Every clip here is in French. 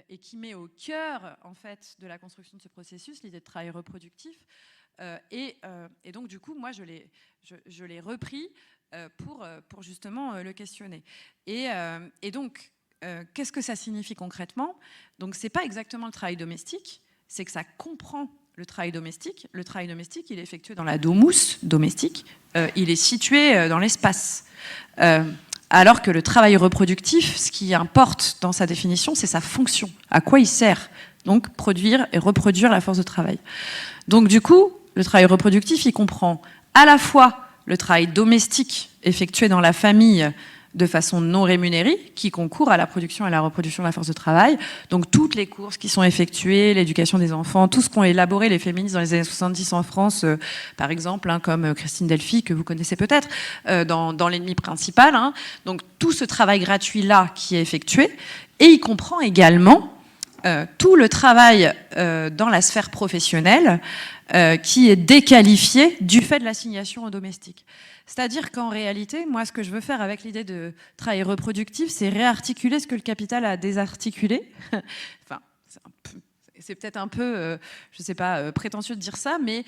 et qui met au cœur, en fait, de la construction de ce processus l'idée de travail reproductif. Et donc, du coup, moi, je l'ai repris pour justement le questionner. Et donc, qu'est-ce que ça signifie concrètement? Donc, c'est pas exactement le travail domestique, c'est que ça comprend le travail domestique. Le travail domestique, il est effectué dans la domus domestique, il est situé dans l'espace. Alors que le travail reproductif, ce qui importe dans sa définition, c'est sa fonction. À quoi il sert? Donc, produire et reproduire la force de travail. Donc, du coup, le travail reproductif, il comprend à la fois le travail domestique effectué dans la famille de façon non rémunérée, qui concourt à la production et à la reproduction de la force de travail. Donc toutes les courses qui sont effectuées, l'éducation des enfants, tout ce qu'ont élaboré les féministes dans les années 70 en France, par exemple, comme Christine Delphi, que vous connaissez peut-être, dans L'ennemi principal. Donc tout ce travail gratuit-là qui est effectué, et il comprend également tout le travail dans la sphère professionnelle qui est déqualifié du fait de l'assignation au domestique. C'est-à-dire qu'en réalité, moi, ce que je veux faire avec l'idée de travail reproductif, c'est réarticuler ce que le capital a désarticulé. Enfin, c'est peut-être un peu, je ne sais pas, prétentieux de dire ça, mais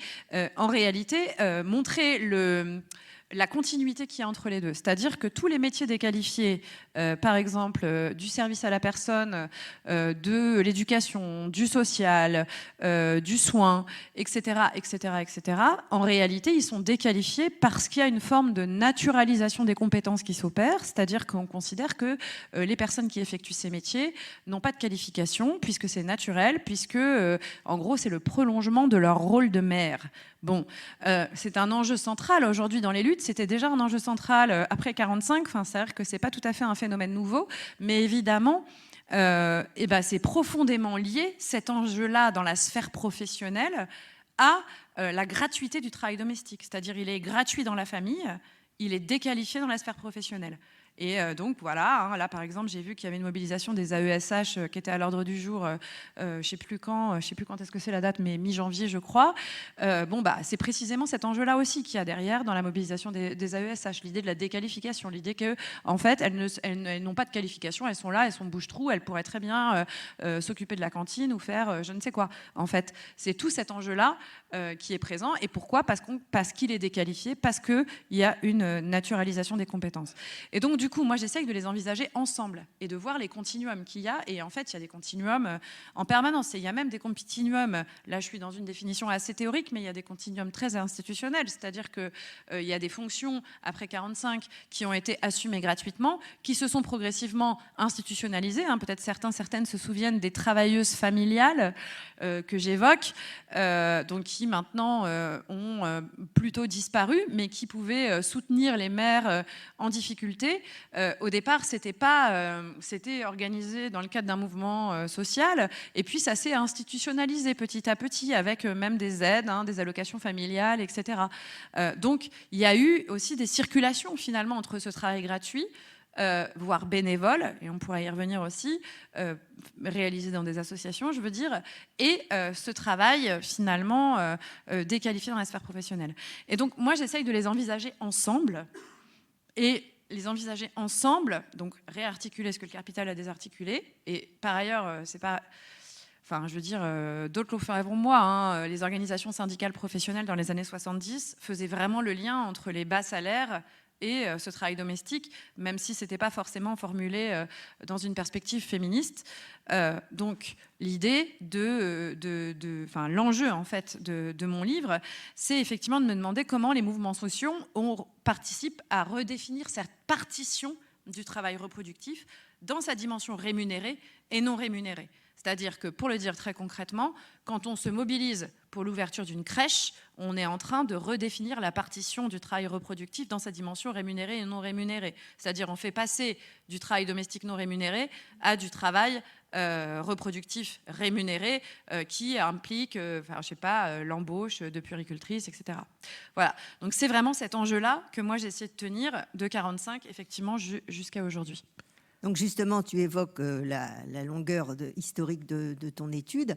en réalité, montrer la continuité qu'il y a entre les deux. C'est-à-dire que tous les métiers déqualifiés, par exemple, du service à la personne, de l'éducation, du social, du soin, etc., etc., etc., en réalité, ils sont déqualifiés parce qu'il y a une forme de naturalisation des compétences qui s'opère, c'est-à-dire qu'on considère que les personnes qui effectuent ces métiers n'ont pas de qualification, puisque c'est naturel, puisque, en gros, c'est le prolongement de leur rôle de mère. Bon, c'est un enjeu central aujourd'hui dans les luttes. C'était déjà un enjeu central après 1945. Enfin, c'est-à-dire que c'est pas tout à fait un phénomène nouveau, mais évidemment, c'est profondément lié, cet enjeu-là dans la sphère professionnelle, à la gratuité du travail domestique. C'est-à-dire, il est gratuit dans la famille, il est déqualifié dans la sphère professionnelle. Et donc voilà, là par exemple, j'ai vu qu'il y avait une mobilisation des AESH qui était à l'ordre du jour, je ne sais plus quand est-ce que c'est la date, mais mi-janvier je crois. C'est précisément cet enjeu-là aussi qu'il y a derrière dans la mobilisation des AESH, l'idée de la déqualification, l'idée que en fait elles n'ont pas de qualification, elles sont là, elles sont bouche-trou, elles pourraient très bien s'occuper de la cantine ou faire je ne sais quoi. En fait, c'est tout cet enjeu-là qui est présent. Et pourquoi? Parce qu'il est déqualifié, parce qu'il y a une naturalisation des compétences. Et donc, du coup, moi, j'essaye de les envisager ensemble et de voir les continuums qu'il y a. Et en fait, il y a des continuums en permanence. Et il y a même des continuums, là, je suis dans une définition assez théorique, mais il y a des continuums très institutionnels. C'est-à-dire qu'il y a des fonctions, après 1945, qui ont été assumées gratuitement, qui se sont progressivement institutionnalisées. Peut-être certaines se souviennent des travailleuses familiales que j'évoque, donc qui maintenant ont plutôt disparu, mais qui pouvaient soutenir les mères en difficulté. Au départ, c'était organisé dans le cadre d'un mouvement social, et puis ça s'est institutionnalisé petit à petit, avec même des aides, des allocations familiales, etc. Donc, il y a eu aussi des circulations, finalement, entre ce travail gratuit, voire bénévole, et on pourra y revenir aussi, réalisé dans des associations, je veux dire, et ce travail, finalement, déqualifié dans la sphère professionnelle. Et donc, moi, j'essaye de les envisager ensemble, et les envisager ensemble, donc réarticuler ce que le capital a désarticulé, et par ailleurs, c'est pas... Enfin, je veux dire, d'autres l'ont fait avant moi. Les organisations syndicales professionnelles dans les années 70 faisaient vraiment le lien entre les bas salaires et ce travail domestique, même si ce n'était pas forcément formulé dans une perspective féministe. Donc, l'idée l'enjeu en fait de mon livre, c'est effectivement de me demander comment les mouvements sociaux participent à redéfinir cette partition du travail reproductif dans sa dimension rémunérée et non rémunérée. C'est-à-dire que, pour le dire très concrètement, quand on se mobilise pour l'ouverture d'une crèche, on est en train de redéfinir la partition du travail reproductif dans sa dimension rémunérée et non rémunérée. C'est-à-dire on fait passer du travail domestique non rémunéré à du travail reproductif rémunéré qui implique l'embauche de puéricultrices, etc. Voilà. Donc c'est vraiment cet enjeu-là que moi j'ai essayé de tenir de 1945 effectivement jusqu'à aujourd'hui. Donc justement, tu évoques la longueur historique de ton étude.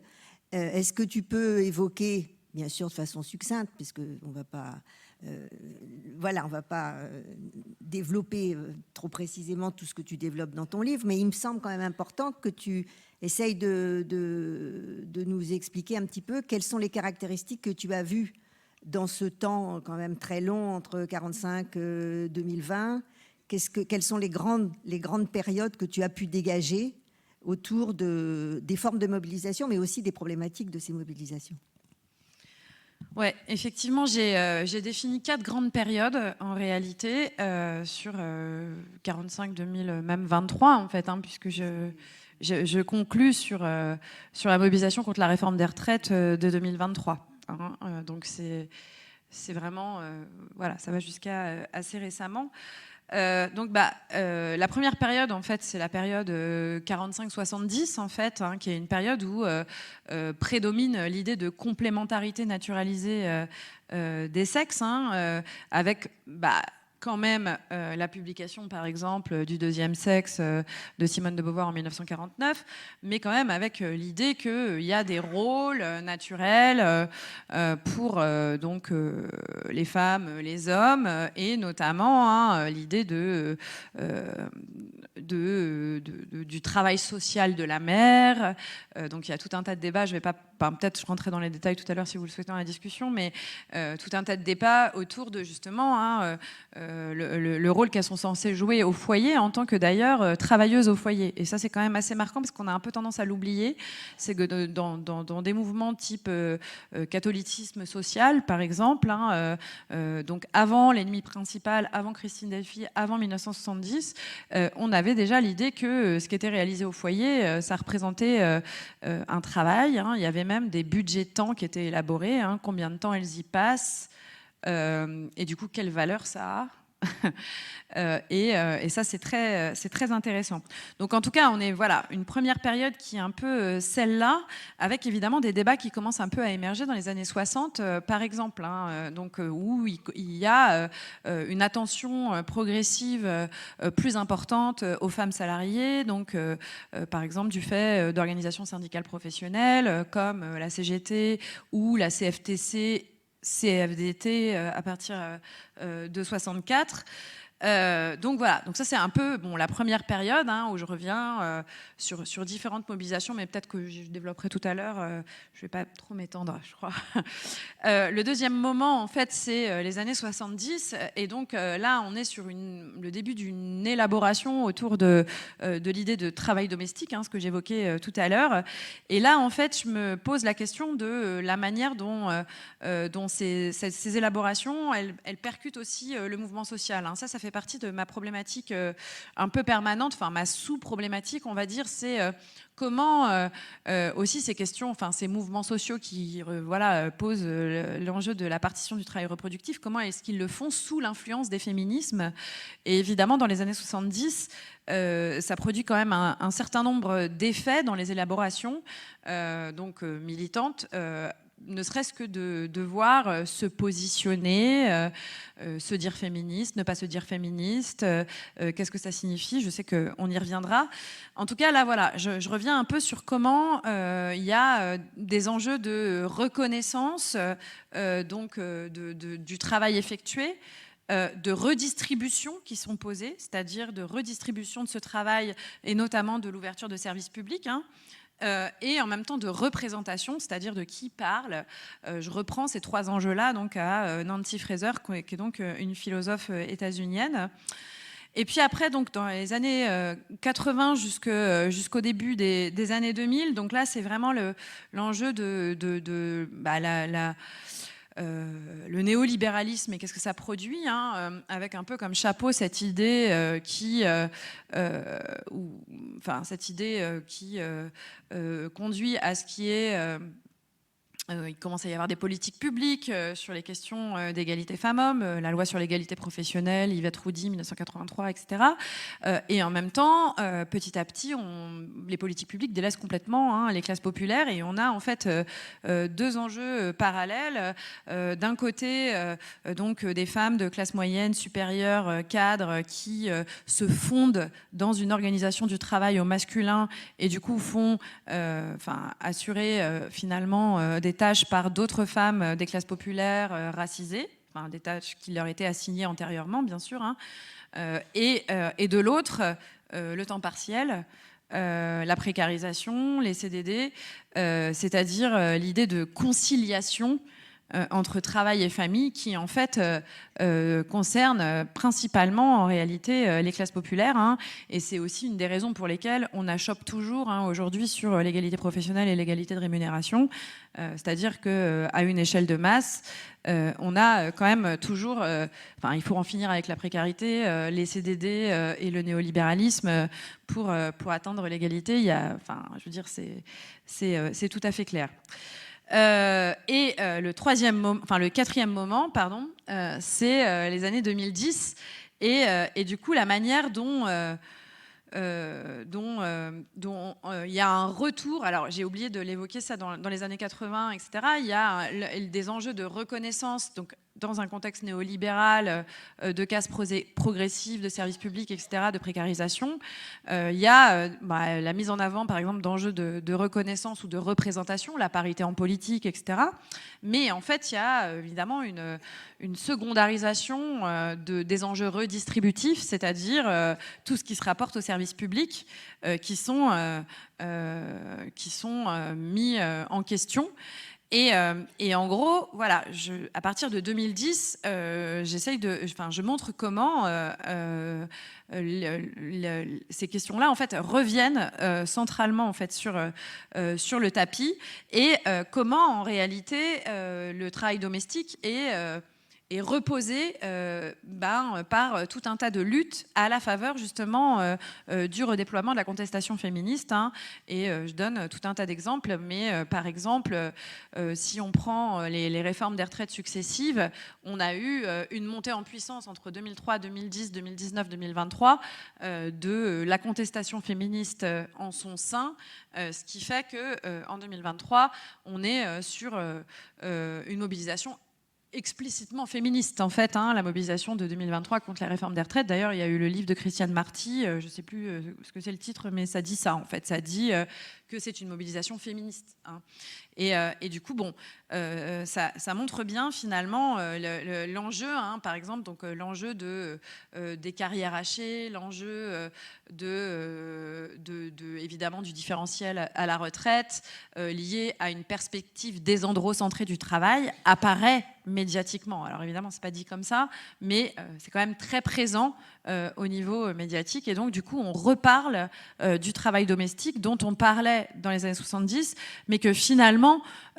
Est-ce que tu peux évoquer, bien sûr de façon succincte, puisque on va pas développer trop précisément tout ce que tu développes dans ton livre, mais il me semble quand même important que tu essayes de nous expliquer un petit peu quelles sont les caractéristiques que tu as vues dans ce temps quand même très long entre 45 et 2020. Quelles sont les grandes périodes que tu as pu dégager autour des formes de mobilisation, mais aussi des problématiques de ces mobilisations? Ouais, effectivement, j'ai défini 4 grandes périodes en réalité sur 45, 2000, même 23 en fait, hein, puisque je conclus sur la mobilisation contre la réforme des retraites de 2023. Hein, donc c'est vraiment, voilà, ça va jusqu'à assez récemment. Donc, la première période, en fait, c'est la période 45-70, en fait, hein, qui est une période où prédomine l'idée de complémentarité naturalisée des sexes, hein, avec quand même la publication, par exemple, du Deuxième sexe de Simone de Beauvoir en 1949, mais quand même avec l'idée qu'il y a des rôles naturels pour donc les femmes, les hommes, et notamment hein, l'idée du travail social de la mère. Donc il y a tout un tas de débats, je vais pas, peut-être je rentrerai dans les détails tout à l'heure si vous le souhaitez dans la discussion, mais tout un tas de débats autour de justement hein, le rôle qu'elles sont censées jouer au foyer en tant que d'ailleurs travailleuses au foyer. Et ça c'est quand même assez marquant parce qu'on a un peu tendance à l'oublier. C'est que dans des mouvements type catholicisme social par exemple, hein, donc avant l'ennemi principal, avant Christine Delphi, avant 1970, on avait déjà l'idée que ce qui était réalisé au foyer, ça représentait un travail. Hein. Il y avait même des budgets temps qui étaient élaborés, hein, combien de temps elles y passent, et du coup, quelle valeur ça a. Et ça, c'est très intéressant. Donc, en tout cas, on est voilà une première période qui est un peu celle-là, avec évidemment des débats qui commencent un peu à émerger dans les années 60, par exemple, hein, donc où il y a une attention progressive plus importante aux femmes salariées, donc par exemple du fait d'organisations syndicales professionnelles comme la CGT ou la CFTC. CFDT à partir de 64. Donc voilà, donc ça c'est un peu bon, la première période hein, où je reviens sur différentes mobilisations, mais peut-être que je développerai tout à l'heure, je ne vais pas trop m'étendre, je crois. Le deuxième moment, en fait, c'est les années 70, et donc là, on est sur le début d'une élaboration autour de l'idée de travail domestique, hein, ce que j'évoquais tout à l'heure. Et là, en fait, je me pose la question de la manière dont ces élaborations, elles percutent aussi le mouvement social. Hein. Ça fait partie de ma problématique un peu permanente, enfin ma sous-problématique, on va dire, c'est comment aussi ces questions, enfin ces mouvements sociaux qui voilà, posent l'enjeu de la partition du travail reproductif, comment est-ce qu'ils le font sous l'influence des féminismes. Et évidemment, dans les années 70, ça produit quand même un certain nombre d'effets dans les élaborations donc militantes, ne serait-ce que de devoir se positionner, se dire féministe, ne pas se dire féministe, qu'est-ce que ça signifie? Je sais qu'on y reviendra. En tout cas, là, voilà, je reviens un peu sur comment il y a des enjeux de reconnaissance donc, du travail effectué, de redistribution qui sont posées, c'est-à-dire de redistribution de ce travail et notamment de l'ouverture de services publics, hein, et en même temps de représentation, c'est-à-dire de qui parle. Je reprends ces 3 enjeux-là donc à Nancy Fraser, qui est donc une philosophe états-unienne. Et puis après, donc, dans les années 80 jusqu'au début des années 2000, donc là, c'est vraiment l'enjeu de le néolibéralisme et qu'est-ce que ça produit, hein, avec un peu comme chapeau cette idée qui conduit à ce qui est il commence à y avoir des politiques publiques sur les questions d'égalité femmes-hommes, la loi sur l'égalité professionnelle, Yvette Roudy, 1983, etc. Et en même temps, petit à petit, les politiques publiques délaissent complètement hein, les classes populaires, et on a en fait 2 enjeux parallèles. D'un côté, donc des femmes de classe moyenne, supérieure, cadres, qui se fondent dans une organisation du travail au masculin et du coup font assurer finalement des tâches par d'autres femmes des classes populaires racisées. des tâches qui leur étaient assignées antérieurement, bien sûr, hein, et de l'autre, le temps partiel, la précarisation, les CDD, c'est-à-dire l'idée de conciliation entre travail et famille qui en fait concerne principalement en réalité les classes populaires, hein, et c'est aussi une des raisons pour lesquelles on achoppe toujours, hein, aujourd'hui sur l'égalité professionnelle et l'égalité de rémunération, c'est-à-dire qu'à une échelle de masse, on a quand même toujours, il faut en finir avec la précarité, les CDD et le néolibéralisme pour atteindre l'égalité. Je veux dire, c'est tout à fait clair. Le quatrième moment, c'est les années 2010 et du coup la manière dont il y a un retour. Alors j'ai oublié de l'évoquer ça dans les années 80, etc. Il y a des enjeux de reconnaissance, donc dans un contexte néolibéral, de casse progressive, de services publics, etc., de précarisation. Il y a la mise en avant, par exemple, d'enjeux de reconnaissance ou de représentation, la parité en politique, etc. Mais en fait, il y a évidemment une secondarisation des enjeux redistributifs, c'est-à-dire tout ce qui se rapporte aux services publics qui sont mis en question. Et en gros, voilà, à partir de 2010, je montre comment ces questions-là en fait reviennent centralement en fait sur le tapis et comment en réalité le travail domestique est reposé par tout un tas de luttes à la faveur justement du redéploiement de la contestation féministe, hein. Et je donne tout un tas d'exemples, mais par exemple, si on prend les réformes des retraites successives, on a eu une montée en puissance entre 2003, 2010, 2019, 2023 de la contestation féministe en son sein, ce qui fait qu'en 2023, on est sur une mobilisation explicitement féministe, en fait, hein, la mobilisation de 2023 contre la réforme des retraites. D'ailleurs, il y a eu le livre de Christiane Marty, je ne sais plus ce que c'est le titre, mais ça dit ça, en fait. Ça dit que c'est une mobilisation féministe, hein. Et du coup, ça montre bien, finalement, l'enjeu, hein, par exemple, donc l'enjeu des carrières hachées, l'enjeu évidemment, du différentiel à la retraite, lié à une perspective désandrocentrée du travail, apparaît médiatiquement. Alors évidemment, c'est pas dit comme ça, mais c'est quand même très présent au niveau médiatique. Et donc, du coup, on reparle du travail domestique dont on parlait dans les années 70, mais que finalement,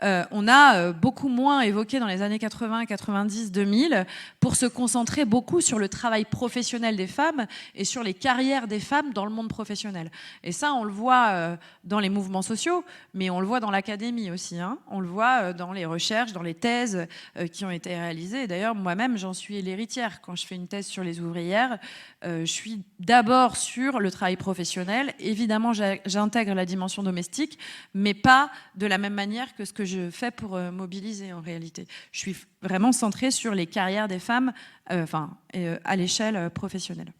on a beaucoup moins évoqué dans les années 80, 90, 2000, pour se concentrer beaucoup sur le travail professionnel des femmes et sur les carrières des femmes dans le monde professionnel. Et ça, on le voit dans les mouvements sociaux, mais on le voit dans l'académie aussi, hein. On le voit dans les recherches, dans les thèses qui ont été réalisées. Et d'ailleurs, moi-même, j'en suis l'héritière. Quand je fais une thèse sur les ouvrières, je suis d'abord sur le travail professionnel. Évidemment, j'intègre la dimension domestique, mais pas de la même manière que ce que je fais pour mobiliser en réalité. Je suis vraiment centrée sur les carrières des femmes à l'échelle professionnelle.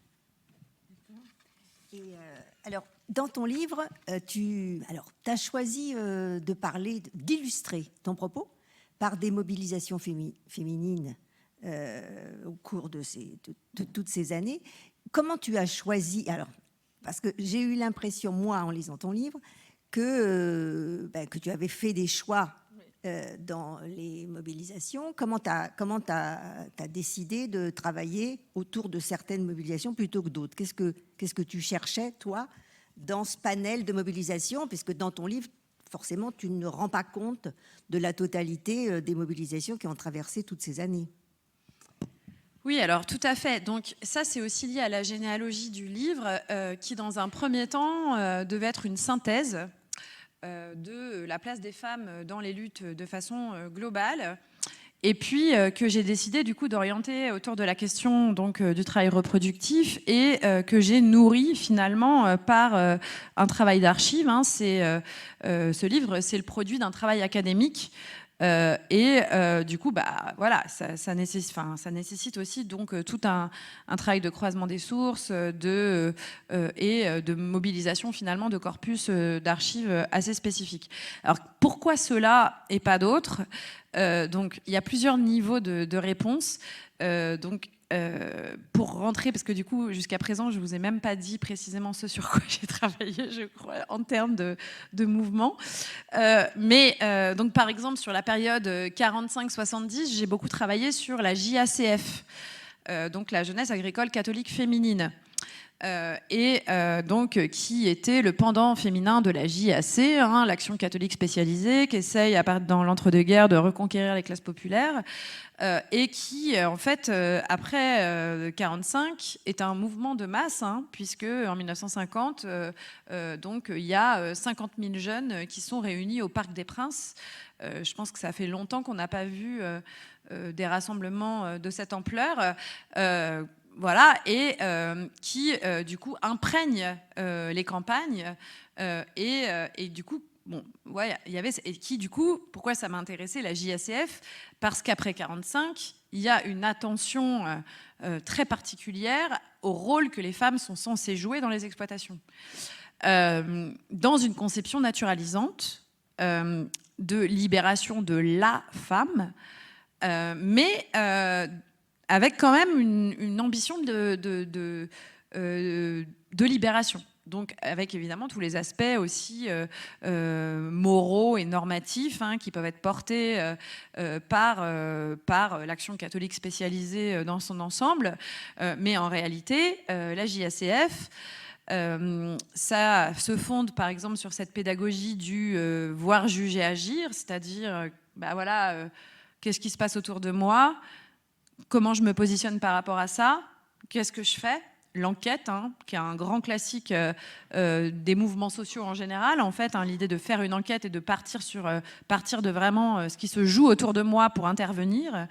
Et, alors, dans ton livre, tu as choisi d'illustrer ton propos par des mobilisations féminines au cours de toutes ces années. Comment tu as choisi? Alors, parce que j'ai eu l'impression, moi, en lisant ton livre, que tu avais fait des choix dans les mobilisations. Comment tu as décidé de travailler autour de certaines mobilisations plutôt que d'autres? Qu'est-ce que tu cherchais, toi, dans ce panel de mobilisation? Puisque dans ton livre, forcément, tu ne rends pas compte de la totalité des mobilisations qui ont traversé toutes ces années. Oui, alors tout à fait. Donc ça, c'est aussi lié à la généalogie du livre qui, dans un premier temps, devait être une synthèse de la place des femmes dans les luttes de façon globale. Et puis que j'ai décidé du coup d'orienter autour de la question donc du travail reproductif et que j'ai nourri finalement par un travail d'archives, hein. Ce livre, c'est le produit d'un travail académique Du coup, voilà, ça nécessite aussi donc tout un travail de croisement des sources et de mobilisation finalement de corpus d'archives assez spécifiques. Alors pourquoi cela et pas d'autres? Donc il y a plusieurs niveaux de réponse. Pour rentrer, parce que du coup, jusqu'à présent, je ne vous ai même pas dit précisément ce sur quoi j'ai travaillé, je crois, en termes de mouvement. Donc, par exemple, sur la période 45-70, j'ai beaucoup travaillé sur la JACF, donc la Jeunesse agricole catholique féminine. Qui était le pendant féminin de la JAC, l'Action catholique spécialisée, qui essaye, dans l'entre-deux-guerres, de reconquérir les classes populaires, et qui, en fait, après 45, est un mouvement de masse, puisque en 1950, il y a 50 000 jeunes qui sont réunis au Parc des Princes. Je pense que ça fait longtemps qu'on n'a pas vu des rassemblements de cette ampleur. Voilà, et qui, du coup, imprègne les campagnes. Et du coup, bon, ouais, il y avait... Et qui, du coup, pourquoi ça m'a intéressé, la JACF? Parce qu'après 45, il y a une attention très particulière au rôle que les femmes sont censées jouer dans les exploitations. Dans une conception naturalisante de libération de la femme, mais... avec quand même une ambition de libération. Donc avec évidemment tous les aspects aussi moraux et normatifs qui peuvent être portés par l'Action catholique spécialisée dans son ensemble. Mais en réalité, la JACF, ça se fonde par exemple sur cette pédagogie du voir, juger, agir, c'est-à-dire, qu'est-ce qui se passe autour de moi ? Comment je me positionne par rapport à ça? Qu'est-ce que je fais? L'enquête, qui est un grand classique des mouvements sociaux en général, en fait, l'idée de faire une enquête et de partir de vraiment ce qui se joue autour de moi pour intervenir.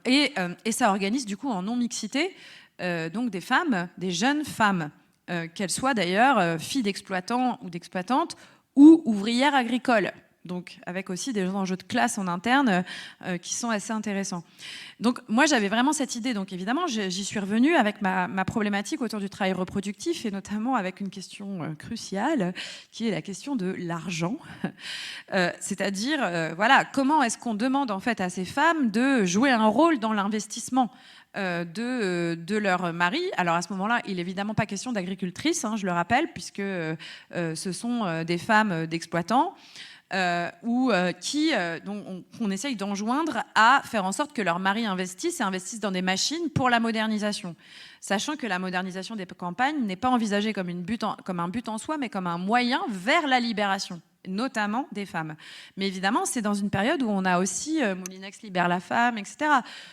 Et ça organise du coup en non-mixité donc des femmes, des jeunes femmes, qu'elles soient d'ailleurs filles d'exploitants ou d'exploitantes ou ouvrières agricoles. Donc avec aussi des enjeux de classe en interne qui sont assez intéressants. Donc moi j'avais vraiment cette idée, donc évidemment j'y suis revenue avec ma problématique autour du travail reproductif et notamment avec une question cruciale qui est la question de l'argent. C'est-à-dire voilà, comment est-ce qu'on demande en fait à ces femmes de jouer un rôle dans l'investissement de leur mari. Alors à ce moment-là, il n'est évidemment pas question d'agricultrices, je le rappelle, puisque ce sont des femmes d'exploitants. On essaye d'enjoindre à faire en sorte que leurs maris investissent dans des machines pour la modernisation. Sachant que la modernisation des campagnes n'est pas envisagée comme un but en soi, mais comme un moyen vers la libération, notamment des femmes. Mais évidemment, c'est dans une période où on a aussi Moulinex libère la femme, etc.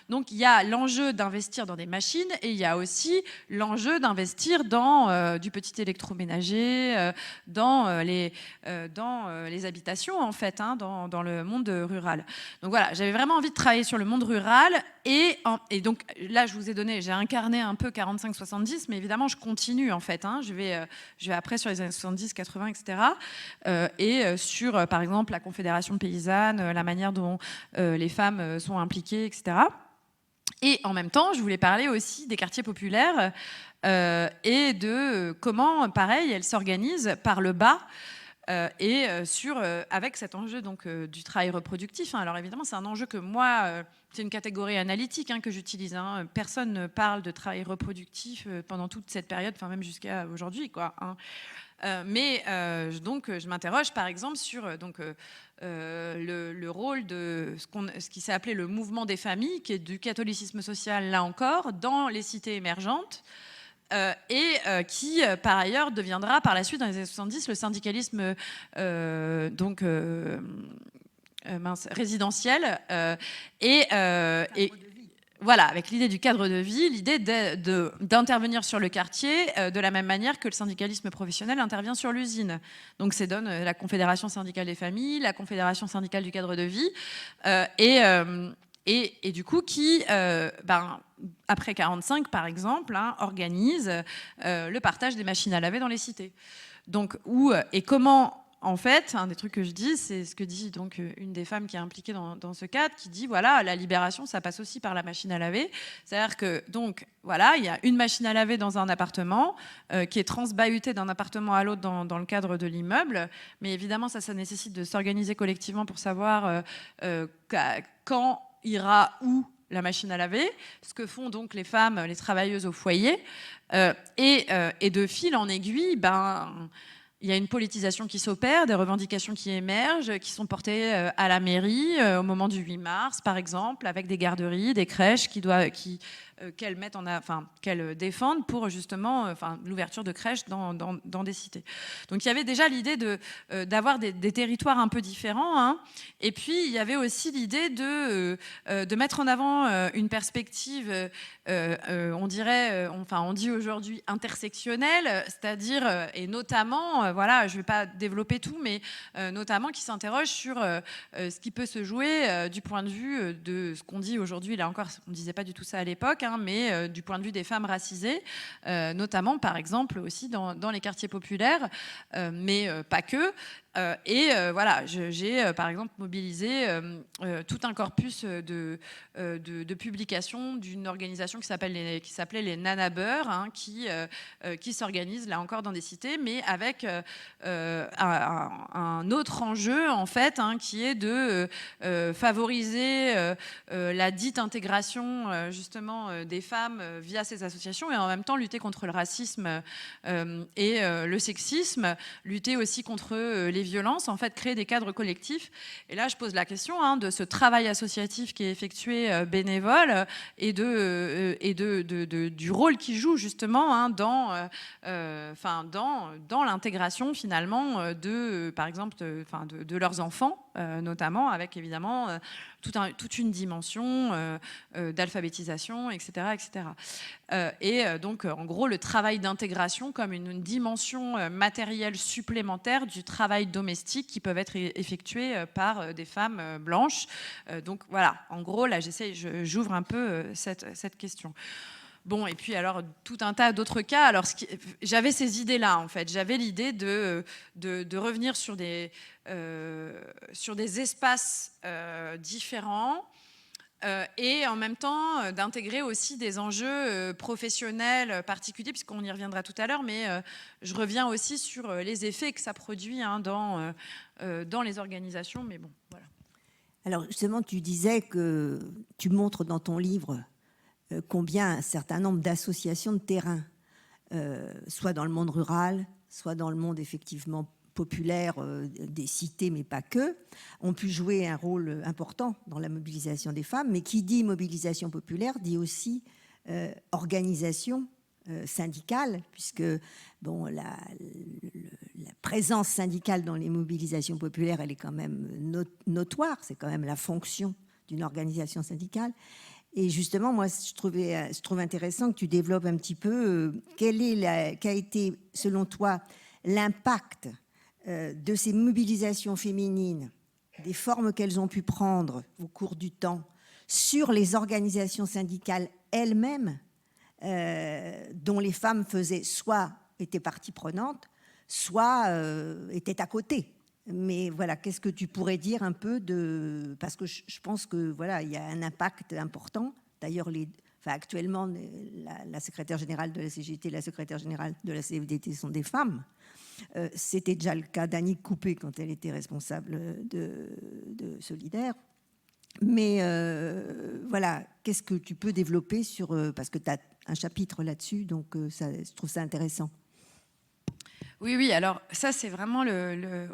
Donc il y a l'enjeu d'investir dans des machines et il y a aussi l'enjeu d'investir dans du petit électroménager, dans les habitations, en fait, dans le monde rural. Donc voilà, j'avais vraiment envie de travailler sur le monde rural et donc là, j'ai incarné un peu 45-70, mais évidemment, je continue, en fait. Je vais après sur les années 70, 80, etc. Sur, par exemple, la Confédération paysanne, la manière dont les femmes sont impliquées, etc. Et en même temps, je voulais parler aussi des quartiers populaires et de comment, pareil, elles s'organisent par le bas avec cet enjeu donc, du travail reproductif. Alors évidemment, c'est un enjeu que moi, c'est une catégorie analytique que j'utilise. Personne ne parle de travail reproductif pendant toute cette période, enfin même jusqu'à aujourd'hui, quoi. Je m'interroge par exemple sur le rôle de ce qui s'est appelé le mouvement des familles, qui est du catholicisme social, là encore, dans les cités émergentes, qui, par ailleurs, deviendra par la suite, dans les années 70, le syndicalisme résidentiel. Voilà, avec l'idée du cadre de vie, l'idée d'intervenir sur le quartier de la même manière que le syndicalisme professionnel intervient sur l'usine. Donc, c'est donne la Confédération syndicale des familles, la Confédération syndicale du cadre de vie, et du coup, qui, après 45, par exemple, organise le partage des machines à laver dans les cités. Donc, et comment en fait, un des trucs que je dis, c'est ce que dit donc une des femmes qui est impliquée dans ce cadre, qui dit voilà, la libération, ça passe aussi par la machine à laver. C'est-à-dire que donc voilà, il y a une machine à laver dans un appartement qui est transbahutée d'un appartement à l'autre dans le cadre de l'immeuble. Mais évidemment, ça nécessite de s'organiser collectivement pour savoir quand ira où la machine à laver, ce que font donc les femmes, les travailleuses au foyer. Et de fil en aiguille, il y a une politisation qui s'opère, des revendications qui émergent, qui sont portées à la mairie au moment du 8 mars, par exemple, avec des garderies, des crèches qu'elles mettent qu'elles défendent pour justement l'ouverture de crèches dans des cités. Donc il y avait déjà l'idée d'avoir des territoires un peu différents, hein. Et puis il y avait aussi l'idée de mettre en avant une perspective, on dit aujourd'hui intersectionnelle, c'est-à-dire et notamment, voilà, je ne vais pas développer tout, mais notamment qui s'interroge sur ce qui peut se jouer du point de vue de ce qu'on dit aujourd'hui. Là encore, on ne disait pas du tout ça à l'époque, hein, mais du point de vue des femmes racisées, notamment par exemple aussi dans les quartiers populaires, mais pas que. Voilà, j'ai par exemple mobilisé tout un corpus de publications d'une organisation qui s'appelait les Nanabeurs, hein, qui s'organise là encore dans des cités, mais avec un autre enjeu en fait, hein, qui est de favoriser la dite intégration justement des femmes via ces associations, et en même temps lutter contre le racisme et le sexisme, lutter aussi contre les violences, en fait créer des cadres collectifs. Et là je pose la question, hein, de ce travail associatif qui est effectué bénévole et du rôle qu'ils jouent justement, hein, dans l'intégration finalement par exemple de leurs enfants, notamment avec évidemment toute une dimension d'alphabétisation, etc. Donc, en gros, le travail d'intégration comme une dimension matérielle supplémentaire du travail domestique qui peuvent être effectués par des femmes blanches. Donc, voilà, en gros, là, j'ouvre un peu cette question. Bon, et puis alors, tout un tas d'autres cas. Alors, j'avais ces idées-là, en fait. J'avais l'idée de revenir sur des espaces différents, et en même temps d'intégrer aussi des enjeux professionnels particuliers, puisqu'on y reviendra tout à l'heure, mais je reviens aussi sur les effets que ça produit, hein, dans les organisations. Mais bon, voilà. Alors, justement, tu disais que tu montres dans ton livre combien un certain nombre d'associations de terrain, soit dans le monde rural, soit dans le monde effectivement populaire des cités, mais pas que, ont pu jouer un rôle important dans la mobilisation des femmes. Mais qui dit mobilisation populaire dit aussi organisation syndicale, puisque bon, la présence syndicale dans les mobilisations populaires, elle est quand même notoire, c'est quand même la fonction d'une organisation syndicale. Et justement, moi, je trouve intéressant que tu développes un petit peu qu'a été, selon toi, l'impact de ces mobilisations féminines, des formes qu'elles ont pu prendre au cours du temps, sur les organisations syndicales elles-mêmes, dont les femmes étaient partie prenante, soit étaient à côté. Mais voilà, qu'est-ce que tu pourrais dire un peu parce que je pense que voilà, il y a un impact important. D'ailleurs, actuellement, la secrétaire générale de la CGT, la secrétaire générale de la CFDT sont des femmes. C'était déjà le cas d'Annick Coupé quand elle était responsable de Solidaire. Mais voilà, qu'est-ce que tu peux développer parce que tu as un chapitre là-dessus, donc je trouve ça intéressant. Oui, alors ça c'est vraiment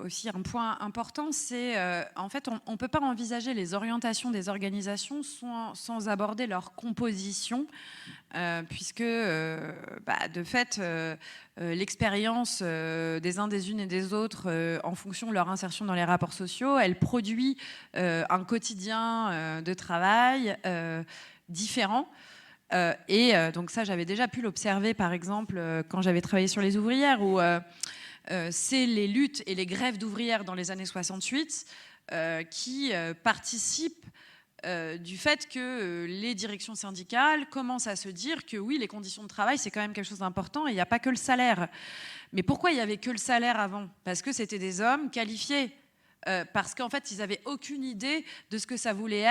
aussi un point important, c'est en fait on ne peut pas envisager les orientations des organisations sans aborder leur composition, puisque de fait l'expérience des uns, des unes et des autres en fonction de leur insertion dans les rapports sociaux, elle produit un quotidien de travail différent. Donc ça, j'avais déjà pu l'observer, par exemple, quand j'avais travaillé sur les ouvrières, où c'est les luttes et les grèves d'ouvrières dans les années 68 qui participent du fait que les directions syndicales commencent à se dire que oui, les conditions de travail, c'est quand même quelque chose d'important et il n'y a pas que le salaire. Mais pourquoi il n'y avait que le salaire avant? Parce que c'était des hommes qualifiés. Parce qu'en fait, ils n'avaient aucune idée de ce que ça voulait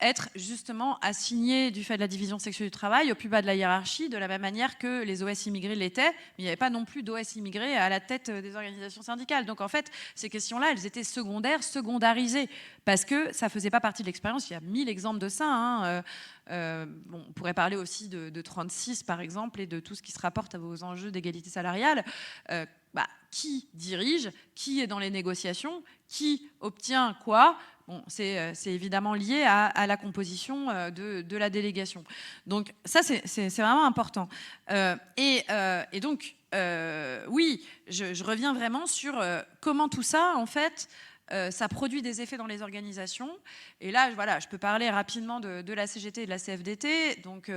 être justement assigné du fait de la division sexuelle du travail au plus bas de la hiérarchie, de la même manière que les OS immigrés l'étaient, mais il n'y avait pas non plus d'OS immigrés à la tête des organisations syndicales. Donc en fait, ces questions-là, elles étaient secondaires, secondarisées, parce que ça ne faisait pas partie de l'expérience. Il y a 1000 exemples de ça, hein. Bon, on pourrait parler aussi de 36 par exemple et de tout ce qui se rapporte aux enjeux d'égalité salariale. Qui dirige, qui est dans les négociations, qui obtient quoi. Bon, c'est évidemment lié à la composition de la délégation. Donc ça, c'est vraiment important. Et donc, oui, je reviens vraiment sur comment tout ça, en fait, ça produit des effets dans les organisations. Et là, voilà, je peux parler rapidement de la CGT et de la CFDT. Donc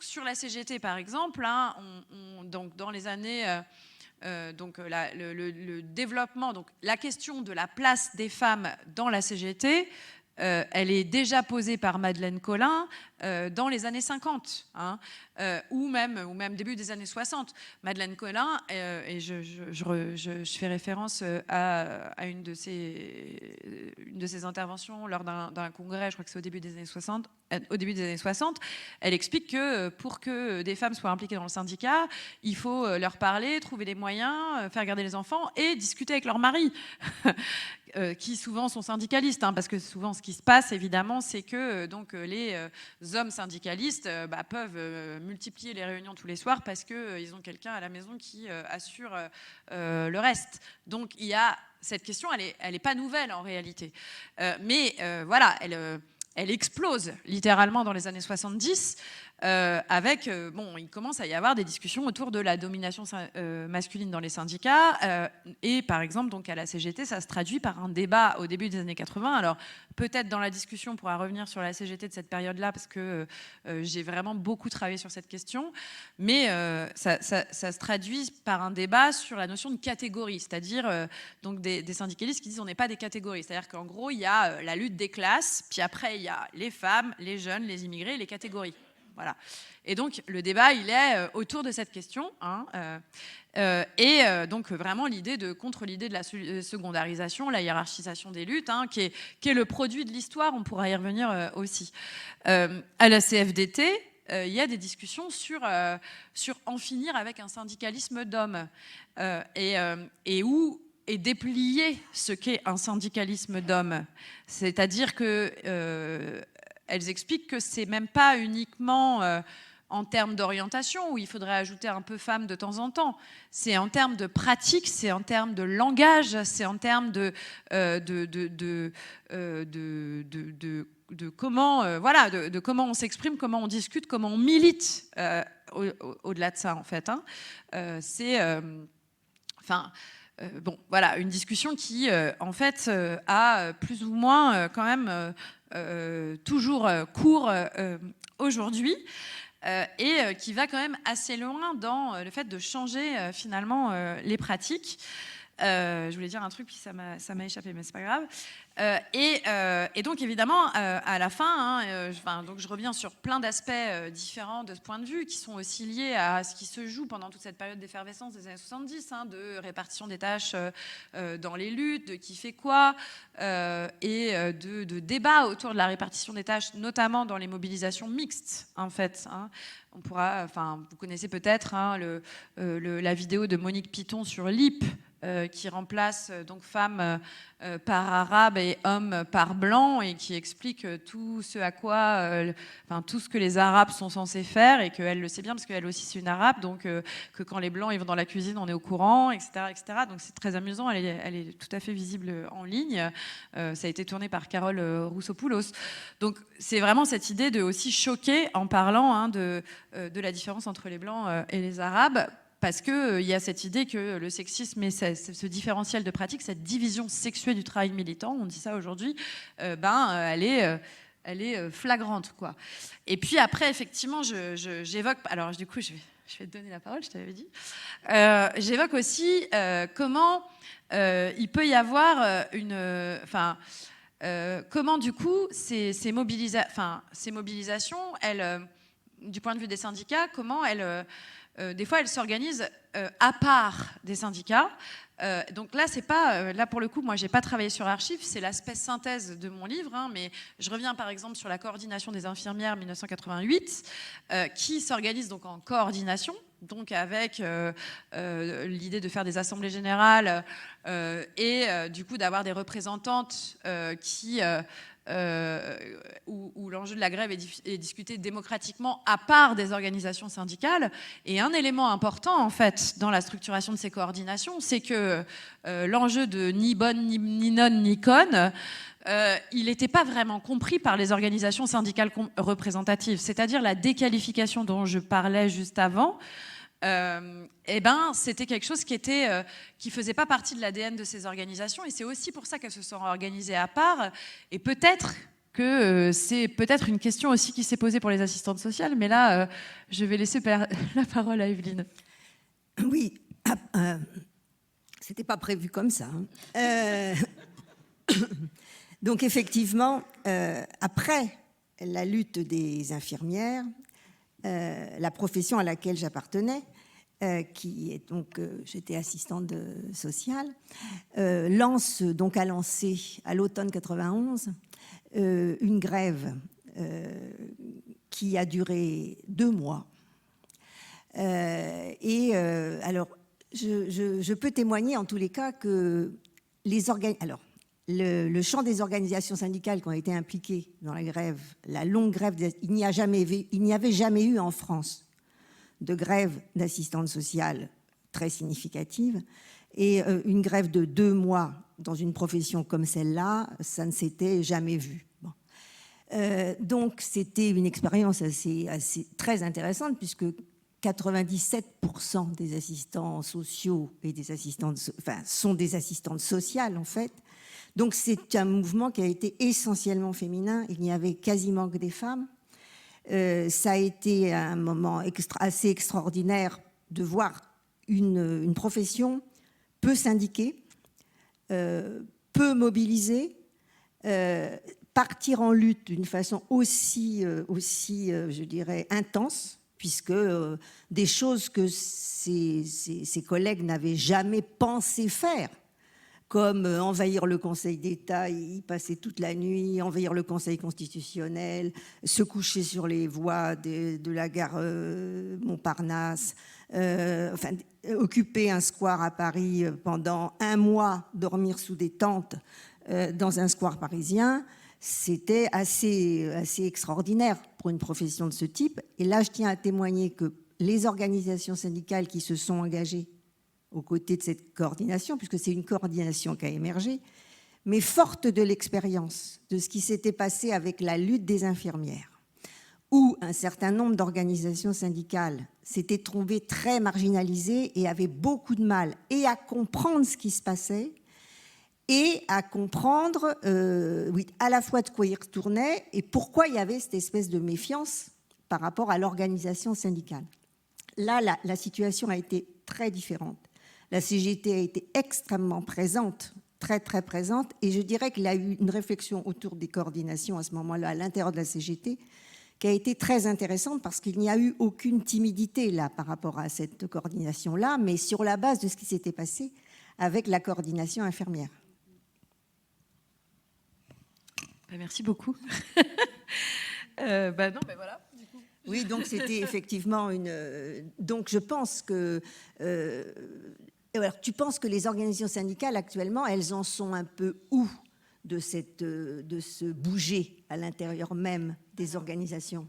sur la CGT, par exemple, hein, donc dans les années... le développement, donc la question de la place des femmes dans la CGT, elle est déjà posée par Madeleine Colin dans les années 50, hein, ou même début des années 60. Madeleine Colin, et je fais référence à une de ses interventions lors d'un congrès, je crois que c'est au début des années 60, elle explique que pour que des femmes soient impliquées dans le syndicat, il faut leur parler, trouver les moyens, faire garder les enfants et discuter avec leur mari. Qui souvent sont syndicalistes, hein, parce que souvent ce qui se passe évidemment c'est que les hommes syndicalistes peuvent multiplier les réunions tous les soirs parce qu'ils ont quelqu'un à la maison qui assure le reste. Donc il y a cette question, elle est pas nouvelle en réalité, mais voilà, elle explose littéralement dans les années 70 avec, il commence à y avoir des discussions autour de la domination masculine dans les syndicats et par exemple donc à la CGT ça se traduit par un débat au début des années 80. Alors peut-être dans la discussion on pourra revenir sur la CGT de cette période-là parce que j'ai vraiment beaucoup travaillé sur cette question, mais ça se traduit par un débat sur la notion de catégorie, c'est-à-dire donc des syndicalistes qui disent on n'est pas des catégories, c'est-à-dire qu'en gros il y a la lutte des classes, puis après il y a les femmes, les jeunes, les immigrés, les catégories. Voilà. Et donc, le débat, il est autour de cette question. Hein, donc, vraiment, contre l'idée de la secondarisation, la hiérarchisation des luttes, hein, qui est le produit de l'histoire. On pourra y revenir aussi. À la CFDT, il y a des discussions sur en finir avec un syndicalisme d'hommes. Et déplier ce qu'est un syndicalisme d'hommes. C'est-à-dire que... elles expliquent que c'est même pas uniquement en termes d'orientation où il faudrait ajouter un peu femme de temps en temps. C'est en termes de pratique, c'est en termes de langage, c'est en termes de comment, voilà, de comment on s'exprime, comment on discute, comment on milite au-delà de ça en fait. Hein. Bon, voilà, une discussion qui, en fait, a plus ou moins quand même toujours cours aujourd'hui et qui va quand même assez loin dans le fait de changer finalement les pratiques. Je voulais dire un truc, puis ça m'a échappé, mais c'est pas grave. Et donc évidemment, à la fin, donc je reviens sur plein d'aspects différents de ce point de vue, qui sont aussi liés à ce qui se joue pendant toute cette période d'effervescence des années 70, hein, de répartition des tâches dans les luttes, de qui fait quoi, et de débats autour de la répartition des tâches, notamment dans les mobilisations mixtes, en fait. Hein. On pourra, vous connaissez peut-être hein, la vidéo de Monique Piton sur LIP, qui remplace donc femmes par arabes et hommes par blancs et qui explique tout ce à quoi, tout ce que les arabes sont censés faire et qu'elle le sait bien parce qu'elle aussi c'est une arabe, donc que quand les blancs ils vont dans la cuisine on est au courant, etc. etc. Donc c'est très amusant, elle est tout à fait visible en ligne. Ça a été tourné par Carole Roussopoulos. Donc c'est vraiment cette idée de aussi choquer en parlant hein, de la différence entre les blancs et les arabes. Parce qu'il y a cette idée que le sexisme et ce différentiel de pratique, cette division sexuée du travail militant, on dit ça aujourd'hui, elle est flagrante, quoi. Et puis après, effectivement, j'évoque... Alors, du coup, je vais te donner la parole, je t'avais dit. J'évoque aussi comment il peut y avoir comment du coup ces mobilisations, du point de vue des syndicats, comment des fois elles s'organisent à part des syndicats. Donc là, c'est pas, là pour le coup, moi j'ai pas travaillé sur archives, c'est l'aspect synthèse de mon livre, hein, mais je reviens par exemple sur la coordination des infirmières 1988, qui s'organise donc en coordination, donc avec l'idée de faire des assemblées générales et du coup d'avoir des représentantes où l'enjeu de la grève est discuté démocratiquement à part des organisations syndicales. Et un élément important, en fait, dans la structuration de ces coordinations, c'est que l'enjeu de ni bonne, ni nonne, ni conne, il n'était pas vraiment compris par les organisations syndicales représentatives. C'est-à-dire la déqualification dont je parlais juste avant, c'était quelque chose qui faisait pas partie de l'ADN de ces organisations, et c'est aussi pour ça qu'elles se sont organisées à part. Et peut-être que c'est peut-être une question aussi qui s'est posée pour les assistantes sociales, mais là je vais laisser la parole à Evelyne. Oui, c'était pas prévu comme ça, hein. Donc effectivement, après la lutte des infirmières, la profession à laquelle j'appartenais, qui est donc j'étais assistante sociale, a lancé à l'automne 91 une grève qui a duré 2 mois. Alors, je peux témoigner en tous les cas que le champ des organisations syndicales qui ont été impliquées dans la grève, la longue grève, il n'y avait jamais eu en France de grève d'assistantes sociales très significative. Et une grève de 2 mois dans une profession comme celle-là, ça ne s'était jamais vu. Bon. Donc c'était une expérience très intéressante, puisque 97% des assistants sociaux et des assistantes, sont des assistantes sociales en fait. Donc c'est un mouvement qui a été essentiellement féminin. Il n'y avait quasiment que des femmes. Ça a été un moment assez extraordinaire de voir une profession peu syndiquée, peu mobilisée, partir en lutte d'une façon aussi je dirais, intense, puisque des choses que ses collègues n'avaient jamais pensé faire, comme envahir le Conseil d'État, y passer toute la nuit, envahir le Conseil constitutionnel, se coucher sur les voies de la gare Montparnasse, occuper un square à Paris pendant 1 mois, dormir sous des tentes dans un square parisien, c'était assez extraordinaire pour une profession de ce type. Et là, je tiens à témoigner que les organisations syndicales qui se sont engagées aux côtés de cette coordination, puisque c'est une coordination qui a émergé, mais forte de l'expérience de ce qui s'était passé avec la lutte des infirmières, où un certain nombre d'organisations syndicales s'étaient trouvées très marginalisées et avaient beaucoup de mal et à comprendre ce qui se passait et à comprendre à la fois de quoi ils retournaient et pourquoi il y avait cette espèce de méfiance par rapport à l'organisation syndicale. Là, la situation a été très différente. La CGT a été extrêmement présente, très très présente, et je dirais qu'il y a eu une réflexion autour des coordinations à ce moment-là à l'intérieur de la CGT qui a été très intéressante, parce qu'il n'y a eu aucune timidité là par rapport à cette coordination-là, mais sur la base de ce qui s'était passé avec la coordination infirmière. Merci beaucoup. Voilà. Oui, donc c'était effectivement donc je pense que... Alors, tu penses que les organisations syndicales, actuellement, elles en sont un peu où de ce bouger à l'intérieur même des organisations ?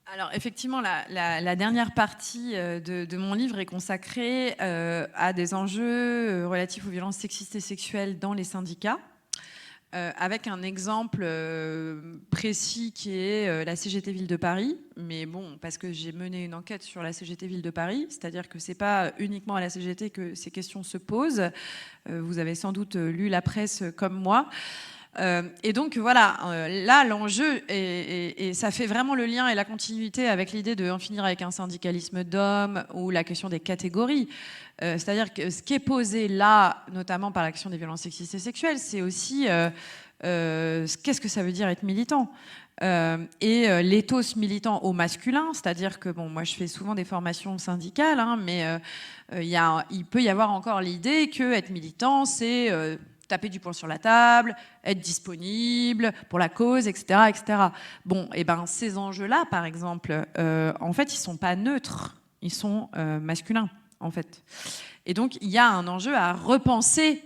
Alors, effectivement, la dernière partie de mon livre est consacrée à des enjeux relatifs aux violences sexistes et sexuelles dans les syndicats, avec un exemple précis qui est la CGT Ville de Paris. Mais bon, parce que j'ai mené une enquête sur la CGT Ville de Paris, c'est-à-dire que ce n'est pas uniquement à la CGT que ces questions se posent. Vous avez sans doute lu la presse comme moi. Et donc voilà, là l'enjeu, et ça fait vraiment le lien et la continuité avec l'idée de en finir avec un syndicalisme d'hommes ou la question des catégories. C'est-à-dire que ce qui est posé là, notamment par la question des violences sexistes et sexuelles, c'est aussi qu'est-ce que ça veut dire être militant, et l'éthos militant au masculin, c'est-à-dire que bon, moi je fais souvent des formations syndicales, hein, mais il peut y avoir encore l'idée que être militant, c'est taper du poing sur la table, être disponible pour la cause, etc., etc. Bon, et ben ces enjeux-là, par exemple, en fait, ils sont pas neutres, ils sont masculins, en fait. Et donc, il y a un enjeu à repenser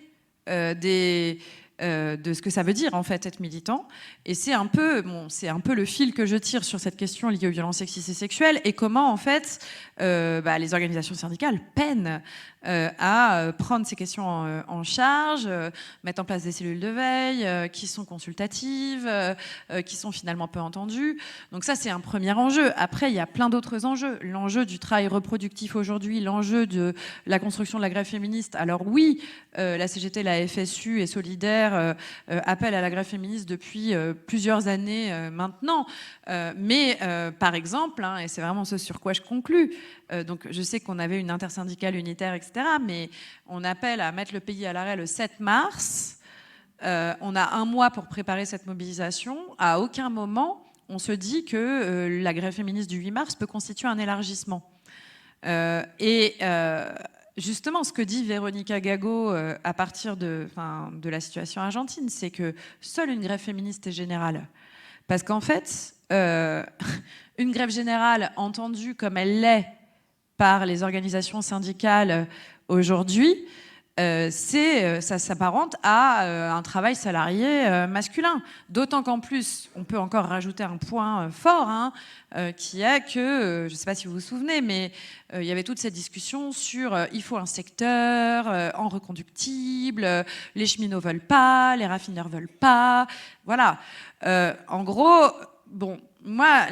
de ce que ça veut dire en fait être militant, et c'est un peu le fil que je tire sur cette question liée aux violences sexistes et sexuelles, et comment en fait les organisations syndicales peinent à prendre ces questions en charge, mettre en place des cellules de veille qui sont consultatives, qui sont finalement peu entendues. Donc ça, c'est un premier enjeu. Après, il y a plein d'autres enjeux. L'enjeu du travail reproductif aujourd'hui, l'enjeu de la construction de la grève féministe. Alors oui, la CGT, la FSU et Solidaire appellent à la grève féministe depuis plusieurs années maintenant. Mais par exemple, hein, et c'est vraiment ce sur quoi je conclus, donc je sais qu'on avait une intersyndicale unitaire, etc., mais on appelle à mettre le pays à l'arrêt le 7 mars. On a un mois pour préparer cette mobilisation. À aucun moment, on se dit que la grève féministe du 8 mars peut constituer un élargissement. Justement, ce que dit Véronica Gago à partir de la situation argentine, c'est que seule une grève féministe est générale. Parce qu'en fait, une grève générale entendue comme elle l'est par les organisations syndicales aujourd'hui, ça s'apparente à un travail salarié masculin. D'autant qu'en plus, on peut encore rajouter un point fort, hein, qui est que, je ne sais pas si vous vous souvenez, mais il y avait toute cette discussion sur il faut un secteur en reconductible, les cheminots veulent pas, les raffineurs veulent pas. Voilà. En gros, bon, moi,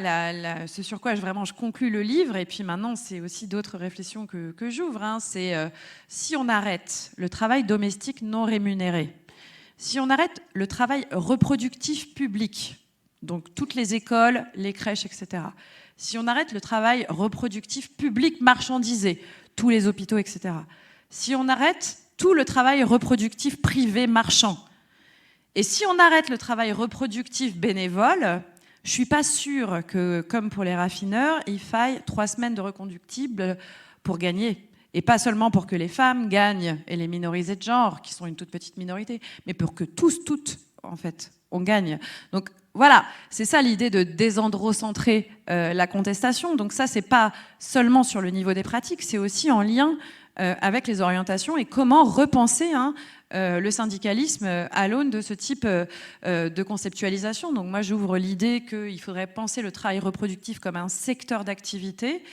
ce sur quoi je conclus le livre, et puis maintenant c'est aussi d'autres réflexions que j'ouvre, hein, c'est si on arrête le travail domestique non rémunéré, si on arrête le travail reproductif public, donc toutes les écoles, les crèches, etc., si on arrête le travail reproductif public marchandisé, tous les hôpitaux, etc., si on arrête tout le travail reproductif privé marchand, et si on arrête le travail reproductif bénévole, je ne suis pas sûre que, comme pour les raffineurs, il faille 3 semaines de reconductible pour gagner. Et pas seulement pour que les femmes gagnent et les minorisés de genre, qui sont une toute petite minorité, mais pour que tous, toutes, en fait, on gagne. Donc voilà, c'est ça l'idée de désandrocentrer la contestation. Donc ça, c'est pas seulement sur le niveau des pratiques, c'est aussi en lien avec les orientations et comment repenser le syndicalisme à l'aune de ce type de conceptualisation. Donc moi, j'ouvre l'idée qu'il faudrait penser le travail reproductif comme un secteur d'activité,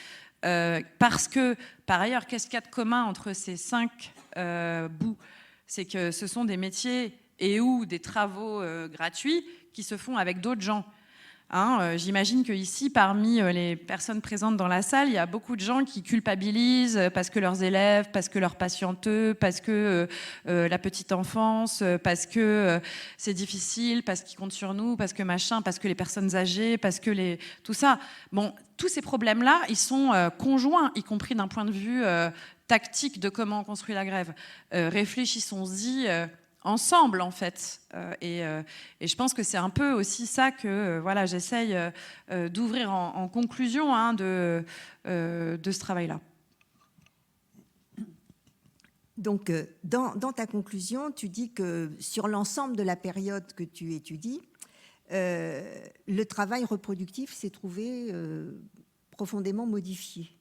parce que, par ailleurs, qu'est-ce qu'il y a de commun entre ces 5 bouts? C'est que ce sont des métiers et ou des travaux gratuits qui se font avec d'autres gens. Hein, j'imagine qu'ici, parmi les personnes présentes dans la salle, il y a beaucoup de gens qui culpabilisent parce que leurs élèves, parce que leurs patienteux, parce que la petite enfance, parce que c'est difficile, parce qu'ils comptent sur nous, parce que machin, parce que les personnes âgées, parce que tout ça. Bon, tous ces problèmes-là, ils sont conjoints, y compris d'un point de vue tactique de comment on construit la grève. Réfléchissons-y ensemble, en fait. Et je pense que c'est un peu aussi ça que voilà, j'essaye d'ouvrir en conclusion de ce travail-là. Donc, dans ta conclusion, tu dis que sur l'ensemble de la période que tu étudies, le travail reproductif s'est trouvé profondément modifié,